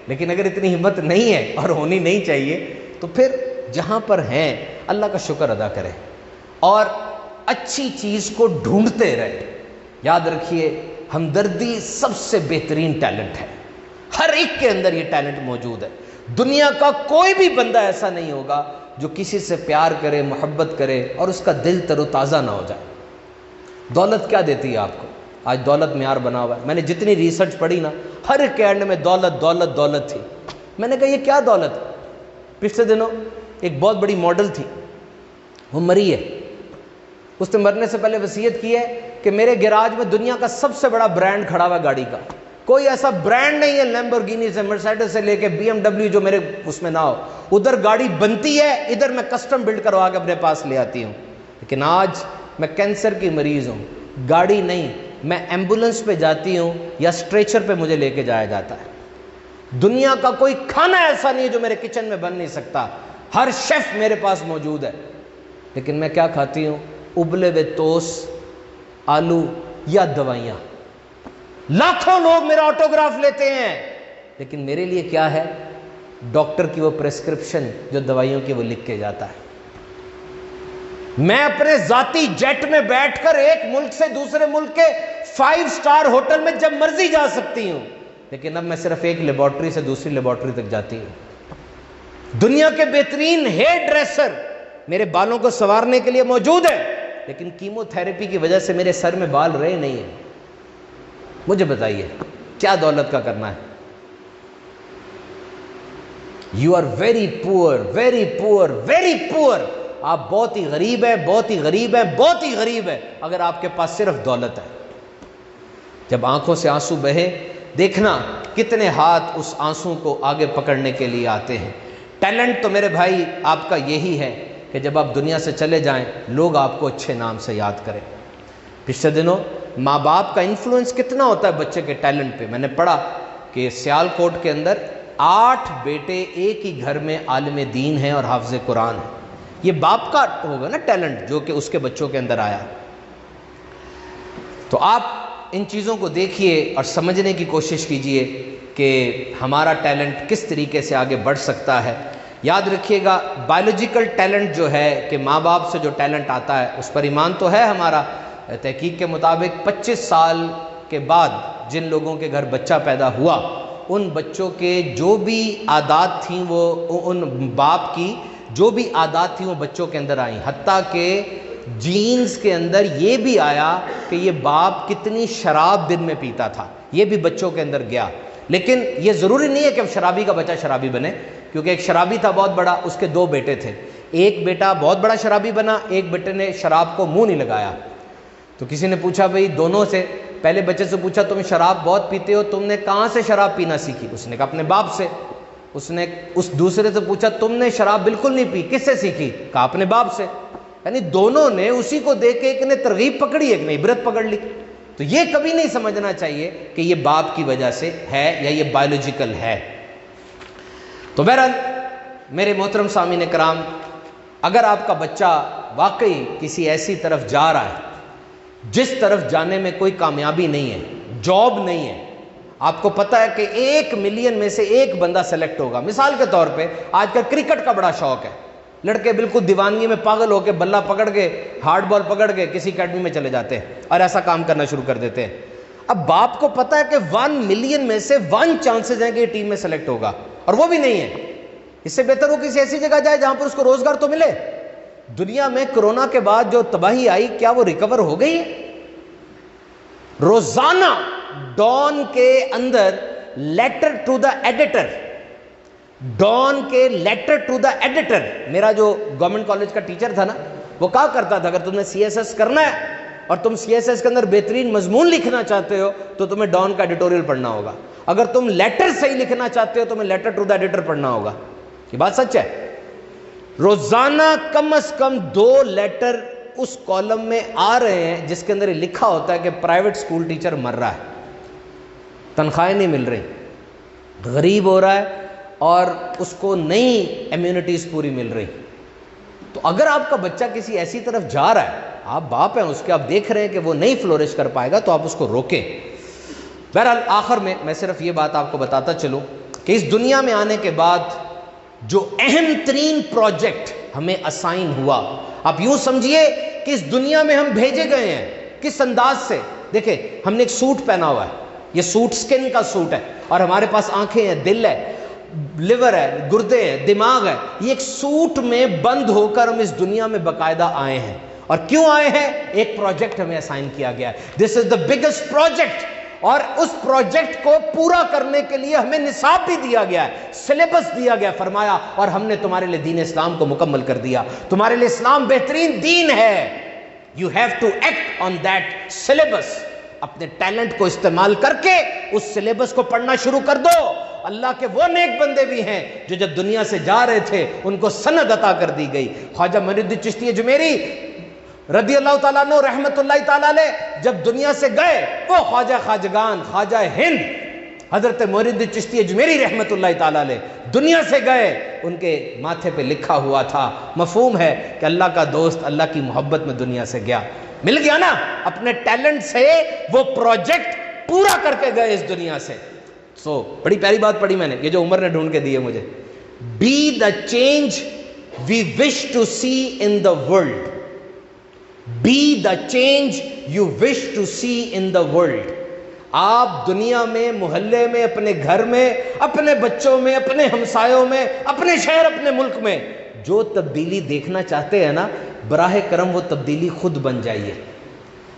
Speaker 1: لیکن اگر اتنی ہمت نہیں ہے اور ہونی نہیں چاہیے تو پھر جہاں پر ہیں اللہ کا شکر ادا کریں اور اچھی چیز کو ڈھونڈتے رہیں۔ یاد رکھیے، ہمدردی سب سے بہترین ٹیلنٹ ہے، ہر ایک کے اندر یہ ٹیلنٹ موجود ہے۔ دنیا کا کوئی بھی بندہ ایسا نہیں ہوگا جو کسی سے پیار کرے، محبت کرے اور اس کا دل تر و تازہ نہ ہو جائے۔ دولت کیا دیتی ہے آپ کو؟ آج دولت معیار بنا ہوا ہے۔ میں نے جتنی ریسرچ پڑھی نا، ہر ایک اینڈ میں دولت دولت دولت تھی۔ میں نے کہا یہ کیا دولت؟ پچھلے دنوں ایک بہت بڑی ماڈل تھی، وہ مری ہے۔ اس نے مرنے سے پہلے وصیت کی ہے کہ میرے گیراج میں دنیا کا سب سے بڑا برانڈ کھڑا ہوا ہے گاڑی کا، کوئی ایسا برانڈ نہیں ہے لیمبورگینی سے، مرسیڈس سے لے کے BMW جو میرے اس میں نہ ہو۔ ادھر گاڑی بنتی ہے، ادھر میں کسٹم بلڈ کروا کے اپنے پاس لے آتی ہوں۔ لیکن آج میں کینسر کی مریض ہوں، گاڑی نہیں، میں ایمبولنس پہ جاتی ہوں یا اسٹریچر پہ مجھے لے کے جایا جاتا ہے۔ دنیا کا کوئی کھانا ایسا نہیں ہے جو میرے کچن میں بن نہیں سکتا، ہر شیف میرے پاس موجود ہے۔ لیکن میں کیا کھاتی ہوں؟ ابلے ہوئے ٹوسٹ، آلو یا دوائیاں۔ لاکھوں لوگ میرا آٹوگراف لیتے ہیں، لیکن میرے لیے کیا ہے؟ ڈاکٹر کی وہ پریسکرپشن جو دوائیوں کی وہ لکھ کے جاتا ہے۔ میں اپنے ذاتی جیٹ میں بیٹھ کر ایک ملک سے دوسرے ملک کے 5 سٹار ہوٹل میں جب مرضی جا سکتی ہوں، لیکن اب میں صرف ایک لیبارٹری سے دوسری لیبارٹری تک جاتی ہوں۔ دنیا کے بہترین ہیئر ڈریسر میرے بالوں کو سنوارنے کے لیے موجود ہے، لیکن کیمو تھراپی کی وجہ سے میرے سر میں بال رہے نہیں ہیں۔ مجھے بتائیے کیا دولت کا کرنا ہے؟ You are very poor, very poor, very poor. آپ بہت ہی غریب ہیں، بہت ہی غریب ہیں، بہت ہی غریب ہیں اگر آپ کے پاس صرف دولت ہے۔ جب آنکھوں سے آنسو بہے، دیکھنا کتنے ہاتھ اس آنسو کو آگے پکڑنے کے لیے آتے ہیں۔ ٹیلنٹ تو میرے بھائی آپ کا یہی ہے کہ جب آپ دنیا سے چلے جائیں لوگ آپ کو اچھے نام سے یاد کریں۔ پچھلے دنوں ماں باپ کا انفلوئنس کتنا ہوتا ہے بچے کے ٹیلنٹ پہ۔ میں نے پڑھا کہ سیال کوٹ کے اندر 8 بیٹے ایک ہی گھر میں عالم دین ہیں اور حافظ قرآن ہیں۔ یہ باپ کا ہوگا نا ٹیلنٹ جو کہ اس کے بچوں کے اندر آیا۔ تو آپ ان چیزوں کو دیکھیے اور سمجھنے کی کوشش کیجئے کہ ہمارا ٹیلنٹ کس طریقے سے آگے بڑھ سکتا ہے۔ یاد رکھیے گا، بایولوجیکل ٹیلنٹ جو ہے کہ ماں باپ سے جو ٹیلنٹ آتا ہے اس پر ایمان تو ہے ہمارا۔ تحقیق کے مطابق 25 سال کے بعد جن لوگوں کے گھر بچہ پیدا ہوا، ان بچوں کے جو بھی عادات تھیں وہ ان باپ کی جو بھی عادات تھیں وہ بچوں کے اندر آئیں، حتیٰ کہ جینز کے اندر یہ بھی آیا کہ یہ باپ کتنی شراب دن میں پیتا تھا، یہ بھی بچوں کے اندر گیا۔ لیکن یہ ضروری نہیں ہے کہ اب شرابی کا بچہ شرابی بنے، کیونکہ ایک شرابی تھا بہت بڑا، اس کے 2 بیٹے تھے، ایک بیٹا بہت بڑا شرابی بنا، ایک بیٹے نے شراب کو منہ نہیں لگایا۔ تو کسی نے پوچھا بھئی دونوں سے، پہلے بچے سے پوچھا تم شراب بہت پیتے ہو، تم نے کہاں سے شراب پینا سیکھی؟ اس نے کہا اپنے باپ سے۔ اس نے اس دوسرے سے پوچھا تم نے شراب بالکل نہیں پی، کس سے سیکھی؟ کہا اپنے باپ سے۔ یعنی دونوں نے اسی کو دیکھ کے ایک نے ترغیب پکڑی، ایک نے عبرت پکڑ لی۔ تو یہ کبھی نہیں سمجھنا چاہیے کہ یہ باپ کی وجہ سے ہے یا یہ بایولوجیکل ہے۔ تو بہرحال میرے محترم سامعین کرام، اگر آپ کا بچہ واقعی کسی ایسی طرف جا رہا ہے جس طرف جانے میں کوئی کامیابی نہیں ہے، جاب نہیں ہے، آپ کو پتہ ہے کہ 1 ملین میں سے 1 بندہ سلیکٹ ہوگا۔ مثال کے طور پہ آج کل کرکٹ کا بڑا شوق ہے، لڑکے بالکل دیوانگی میں پاگل ہو کے بلہ پکڑ کے ہارڈ بال پکڑ کے کسی اکیڈمی میں چلے جاتے ہیں اور ایسا کام کرنا شروع کر دیتے ہیں۔ اب باپ کو پتہ ہے کہ 1 ملین میں سے 1 چانسز ہیں کہ یہ ٹیم میں سلیکٹ ہوگا، اور وہ بھی نہیں ہے۔ اس سے بہتر وہ کسی ایسی جگہ جائے جہاں پر اس کو روزگار تو ملے۔ دنیا میں کرونا کے بعد جو تباہی آئی، کیا وہ ریکور ہو گئی ہے؟ روزانہ ڈان کے اندر letter to the editor, Dawn کے لیٹر ٹو دا ایڈیٹر، میرا جو گورنمنٹ کالج کا ٹیچر تھا نا، وہ کہا کرتا تھا اگر تم نے سی ایس ایس کرنا ہے اور تم سی ایس ایس کے اندر بہترین مضمون لکھنا چاہتے ہو تو تمہیں ڈان کا ایڈیٹوریل پڑھنا ہوگا، اگر تم لیٹر صحیح لکھنا چاہتے ہو تو تمہیں لیٹر ٹو دا ایڈیٹر پڑھنا ہوگا۔ یہ بات سچ ہے۔ روزانہ کم از کم 2 لیٹر اس کالم میں آ رہے ہیں جس کے اندر یہ لکھا ہوتا ہے کہ پرائیویٹ سکول ٹیچر مر رہا ہے، تنخواہیں نہیں مل رہی، غریب ہو رہا ہے اور اس کو نئی امیونٹیز پوری مل رہی۔ تو اگر آپ کا بچہ کسی ایسی طرف جا رہا ہے، آپ باپ ہیں اس کے، آپ دیکھ رہے ہیں کہ وہ نہیں فلورش کر پائے گا، تو آپ اس کو روکیں۔ بہرحال آخر میں صرف یہ بات آپ کو بتاتا چلوں کہ اس دنیا میں آنے کے بعد جو اہم ترین پروجیکٹ ہمیں اسائن ہوا، آپ یوں سمجھیے کہ اس دنیا میں ہم بھیجے گئے ہیں کس انداز سے۔ دیکھیں ہم نے ایک سوٹ پہنا ہوا ہے، یہ سوٹ سکن کا سوٹ ہے، اور ہمارے پاس آنکھیں ہیں، دل ہے، لیور ہے، گردے ہیں، دماغ ہے۔ یہ ایک سوٹ میں بند ہو کر ہم اس دنیا میں باقاعدہ آئے ہیں، اور کیوں آئے ہیں؟ ایک پروجیکٹ ہمیں اسائن کیا گیا ہے۔ دس از دا بگیسٹ پروجیکٹ، اور اس پروجیکٹ کو پورا کرنے کے لیے ہمیں نصاب بھی دیا گیا ہے، سلیبس دیا گیا، فرمایا اور ہم نے تمہارے لیے دین اسلام کو مکمل کر دیا، تمہارے لیے اسلام بہترین دین ہے۔ You have to act on that syllabus۔ اپنے ٹیلنٹ کو استعمال کر کے اس سلیبس کو پڑھنا شروع کر دو۔ اللہ کے وہ نیک بندے بھی ہیں جو جب دنیا سے جا رہے تھے ان کو سند عطا کر دی گئی۔ خواجہ معین الدین چشتی اجمیری رضی اللہ تعالیٰ عنہ رحمت اللہ تعالیٰ علیہ جب دنیا سے گئے، وہ خواجہ خواجگان، خواجہ ہند حضرت معین الدین چشتی اجمیری رحمت اللہ تعالیٰ علیہ دنیا سے گئے، ان کے ماتھے پہ لکھا ہوا تھا، مفہوم ہے کہ اللہ کا دوست اللہ کی محبت میں دنیا سے گیا، مل گیا نا، اپنے ٹیلنٹ سے وہ پروجیکٹ پورا کر کے گئے اس دنیا سے۔ بڑی پیاری بات پڑھی میں نے، یہ جو عمر نے ڈھونڈ کے دی ہے مجھے، be the change we wish to see in the world, be the change you wish to see in the world. آپ دنیا میں، محلے میں، اپنے گھر میں، اپنے بچوں میں، اپنے ہمسایوں میں، اپنے شہر، اپنے ملک میں جو تبدیلی دیکھنا چاہتے ہیں نا، براہ کرم وہ تبدیلی خود بن جائیے۔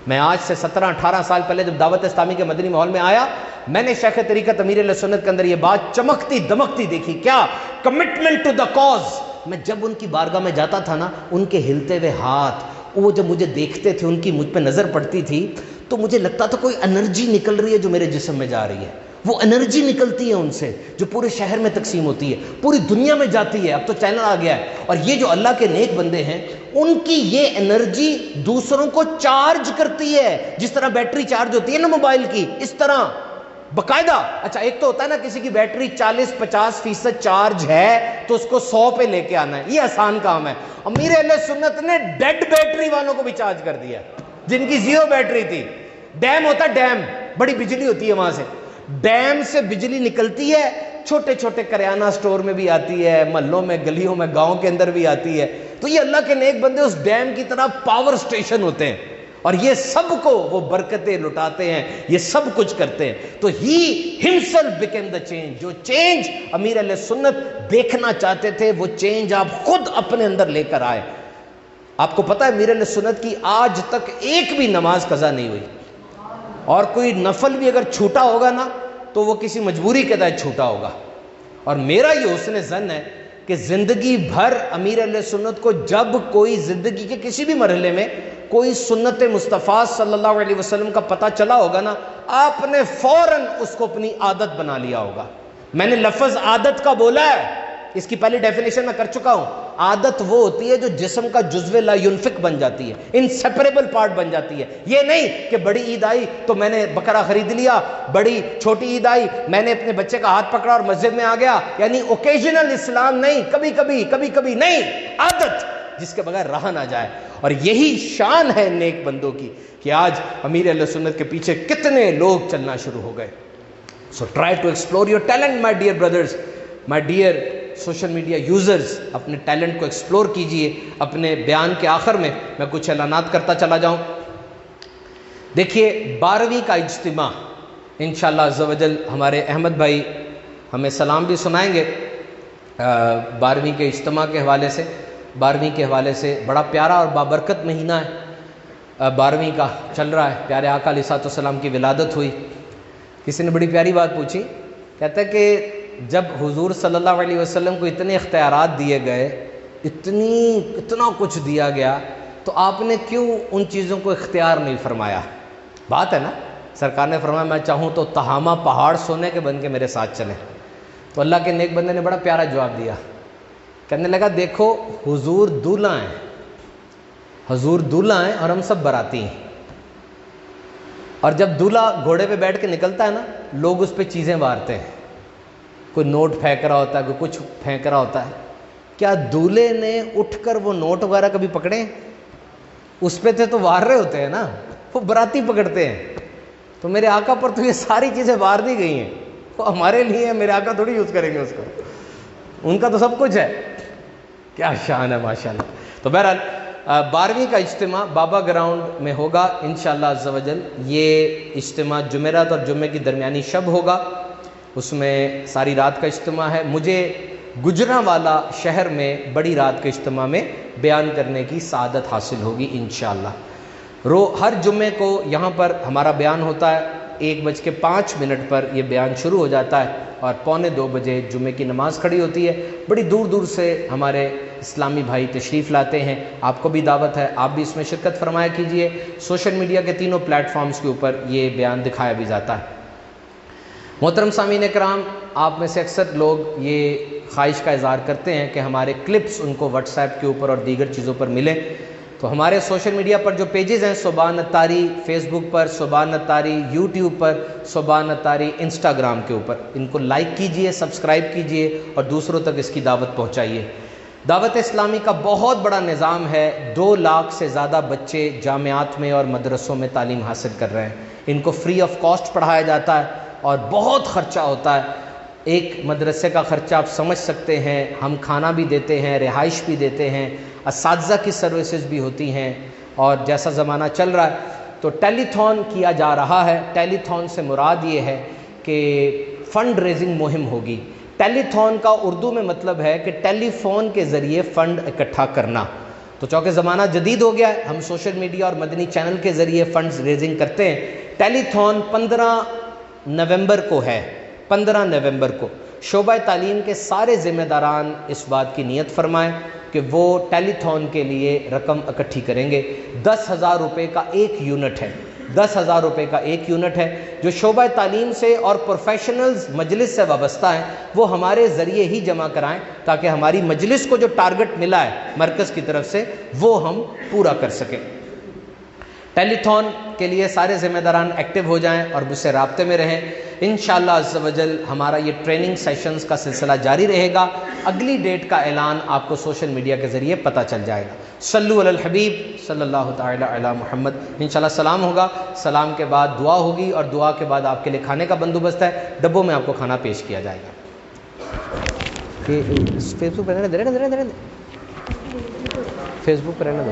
Speaker 1: میں آج سے 17-18 سال پہلے جب دعوت اسلامی کے مدنی ماحول میں آیا، میں نے شیخ طریقت امیر اہل سنت کے اندر یہ بات چمکتی دمکتی دیکھی، کیا؟ Commitment to the cause. میں جب ان کی بارگاہ میں جاتا تھا نا، ان کے ہلتے ہوئے ہاتھ، وہ جب مجھے دیکھتے تھے، ان کی مجھ پہ نظر پڑتی تھی تو مجھے لگتا تھا کوئی انرجی نکل رہی ہے جو میرے جسم میں جا رہی ہے، وہ انرجی نکلتی ہے ان سے جو پورے شہر میں تقسیم ہوتی ہے، پوری دنیا میں جاتی ہے، اب تو چینل آ گیا ہے۔ اور یہ جو اللہ کے نیک بندے ہیں، ان کی یہ انرجی دوسروں کو چارج کرتی ہے، جس طرح بیٹری چارج ہوتی ہے نا موبائل کی، اس طرح باقاعدہ۔ اچھا ایک تو ہوتا ہے نا کسی کی بیٹری 40-50% چارج ہے تو اس کو 100 پہ لے کے آنا ہے، یہ آسان کام ہے۔ امیر اہل سنت نے ڈیڈ بیٹری والوں کو بھی چارج کر دیا، جن کی 0 بیٹری تھی، ڈیم ہوتا ہے ڈیم، بڑی بجلی ہوتی ہے وہاں سے، ڈیم سے بجلی نکلتی ہے، چھوٹے چھوٹے کریانہ سٹور میں بھی آتی ہے، محلوں میں، گلیوں میں، گاؤں کے اندر بھی آتی ہے. تو یہ اللہ کے نیک بندے اس ڈیم کی طرح پاور سٹیشن ہوتے ہیں، اور یہ سب کو وہ برکتیں لٹاتے ہیں، یہ سب کچھ کرتے ہیں. تو ہی himself became the change. جو چینج امیر علیہ سنت دیکھنا چاہتے تھے وہ چینج آپ خود اپنے اندر لے کر آئے. آپ کو پتہ ہے امیر علیہ سنت کی آج تک ایک بھی نماز قضا نہیں ہوئی، اور کوئی نفل بھی اگر چھوٹا ہوگا نا تو وہ کسی مجبوری کے تحت چھوٹا ہوگا. اور میرا یہ حسن ظن ہے کہ زندگی بھر امیر علیہ سنت کو جب کوئی زندگی کے کسی بھی مرحلے میں کوئی سنت مصطفیٰ صلی اللہ علیہ وسلم کا پتہ چلا ہوگا نا، آپ نے فوراً اس کو اپنی عادت بنا لیا ہوگا. میں نے لفظ عادت کا بولا ہے، اس کی پہلی ڈیفینیشن میں کر چکا ہوں. عادت وہ ہوتی ہے جو جسم کا جزو لا ینفک بن جاتی ہے، انسیپریبل پارٹ بن جاتی ہے. یہ نہیں کہ بڑی عید آئی تو میں نے بکرا خرید لیا، بڑی چھوٹی عید آئی میں نے اپنے بچے کا ہاتھ پکڑا اور مسجد میں آ گیا. یعنی اوکیجنل اسلام نہیں، کبھی کبھی نہیں، عادت جس کے بغیر رہا نہ جائے. اور یہی شان ہے نیک بندوں کی کہ آج امیر علیہ سنت کے پیچھے کتنے لوگ چلنا شروع ہو گئے. So try to explore your talent my dear brothers, my dear social media users. اپنے ٹیلنٹ کو ایکسپلور کیجئے. اپنے بیان کے آخر میں کچھ اعلانات کرتا چلا جاؤں. دیکھیے 12ویں کا اجتماع انشاءاللہ عز و جل ہمارے احمد بھائی ہمیں سلام بھی سنائیں گے 12ویں کے اجتماع کے حوالے سے. 12ویں کے حوالے سے بڑا پیارا اور بابرکت مہینہ ہے، 12ویں کا چل رہا ہے. پیارے آقا علیہ الصلوۃ والسلام کی ولادت ہوئی. کسی نے بڑی پیاری بات پوچھی، کہتا ہے کہ جب حضور صلی اللہ علیہ وسلم کو اتنے اختیارات دیے گئے، اتنا کچھ دیا گیا، تو آپ نے کیوں ان چیزوں کو اختیار نہیں فرمایا؟ بات ہے نا، سرکار نے فرمایا میں چاہوں تو تہامہ پہاڑ سونے کے بن کے میرے ساتھ چلیں. تو اللہ کے نیک بندے نے بڑا پیارا جواب دیا، کہنے لگا دیکھو حضور دولہا ہیں، حضور دولہا ہیں اور ہم سب باراتی ہیں. اور جب دولہا گھوڑے پہ بیٹھ کے نکلتا ہے نا، لوگ اس پہ چیزیں مارتے ہیں، کوئی نوٹ پھینک رہا ہوتا ہے، کوئی کچھ پھینک رہا ہوتا ہے. کیا دولہے نے اٹھ کر وہ نوٹ وغیرہ کبھی پکڑے؟ اس پہ تھے تو وار رہے ہوتے ہیں نا، وہ براتی پکڑتے ہیں. تو میرے آقا پر تو یہ ساری چیزیں وار دی گئی ہیں، وہ ہمارے لیے ہیں، میرے آقا تھوڑی یوز کریں گے اس کو، ان کا تو سب کچھ ہے. کیا شان ہے ماشاءاللہ. تو بہرحال 12ویں کا اجتماع بابا گراؤنڈ میں ہوگا انشاءاللہ عز و جل. یہ اجتماع جمعرات اور جمعے کی درمیانی شب ہوگا، اس میں ساری رات کا اجتماع ہے. مجھے گجرانوالا شہر میں بڑی رات کے اجتماع میں بیان کرنے کی سعادت حاصل ہوگی انشاءاللہ. ہر جمعے کو یہاں پر ہمارا بیان ہوتا ہے، 1:05 پر یہ بیان شروع ہو جاتا ہے اور 1:45 بجے جمعے کی نماز کھڑی ہوتی ہے. بڑی دور دور سے ہمارے اسلامی بھائی تشریف لاتے ہیں. آپ کو بھی دعوت ہے، آپ بھی اس میں شرکت فرمایا کیجئے. سوشل میڈیا کے تینوں پلیٹ فارمز کے اوپر یہ بیان دکھایا بھی جاتا ہے. محترم سامعین کرام، آپ میں سے اکثر لوگ یہ خواہش کا اظہار کرتے ہیں کہ ہمارے کلپس ان کو واٹس ایپ کے اوپر اور دیگر چیزوں پر ملیں. تو ہمارے سوشل میڈیا پر جو پیجز ہیں، سبحان الطاری فیس بک پر، سبحان الطاری یوٹیوب پر، سبحان الطاری انسٹاگرام کے اوپر، ان کو لائک کیجئے، سبسکرائب کیجئے اور دوسروں تک اس کی دعوت پہنچائیے. دعوت اسلامی کا بہت بڑا نظام ہے. 2 لاکھ سے زیادہ بچے جامعات میں اور مدرسوں میں تعلیم حاصل کر رہے ہیں. ان کو فری آف کاسٹ پڑھایا جاتا ہے اور بہت خرچہ ہوتا ہے. ایک مدرسے کا خرچہ آپ سمجھ سکتے ہیں. ہم کھانا بھی دیتے ہیں، رہائش بھی دیتے ہیں، اساتذہ کی سروسز بھی ہوتی ہیں. اور جیسا زمانہ چل رہا ہے تو ٹیلی تھون کیا جا رہا ہے. ٹیلی تھون سے مراد یہ ہے کہ فنڈ ریزنگ مہم ہوگی. ٹیلی تھون کا اردو میں مطلب ہے کہ ٹیلی فون کے ذریعے فنڈ اکٹھا کرنا. تو چونکہ زمانہ جدید ہو گیا ہے، ہم سوشل میڈیا اور مدنی چینل کے ذریعے فنڈز ریزنگ کرتے ہیں. ٹیلی تھون 15 نومبر کو ہے. 15 نومبر کو شعبہ تعلیم کے سارے ذمہ داران اس بات کی نیت فرمائیں کہ وہ ٹیلی تھون کے لیے رقم اکٹھی کریں گے. 10,000 روپے کا ایک یونٹ ہے. 10,000 روپے کا ایک یونٹ ہے جو شعبہ تعلیم سے اور پروفیشنلز مجلس سے وابستہ ہیں وہ ہمارے ذریعے ہی جمع کرائیں تاکہ ہماری مجلس کو جو ٹارگٹ ملا ہے مرکز کی طرف سے وہ ہم پورا کر سکیں. ٹیلی تھون کے لیے سارے ذمہ داران ایکٹیو ہو جائیں اور مجھ سے رابطے میں رہیں. انشاءاللہ عز و جل ہمارا یہ ٹریننگ سیشنز کا سلسلہ جاری رہے گا. اگلی ڈیٹ کا اعلان آپ کو سوشل میڈیا کے ذریعے پتہ چل جائے گا. صلو علی الحبیب صلی اللہ تعالی علی محمد. انشاءاللہ سلام ہوگا, سلام کے بعد دعا ہوگی, اور دعا کے بعد آپ کے لیے کھانے کا بندوبست ہے, ڈبوں میں آپ کو کھانا پیش کیا جائے گا. فیس بک پہ رہنے دے, فیس بک پہ رہنے دے.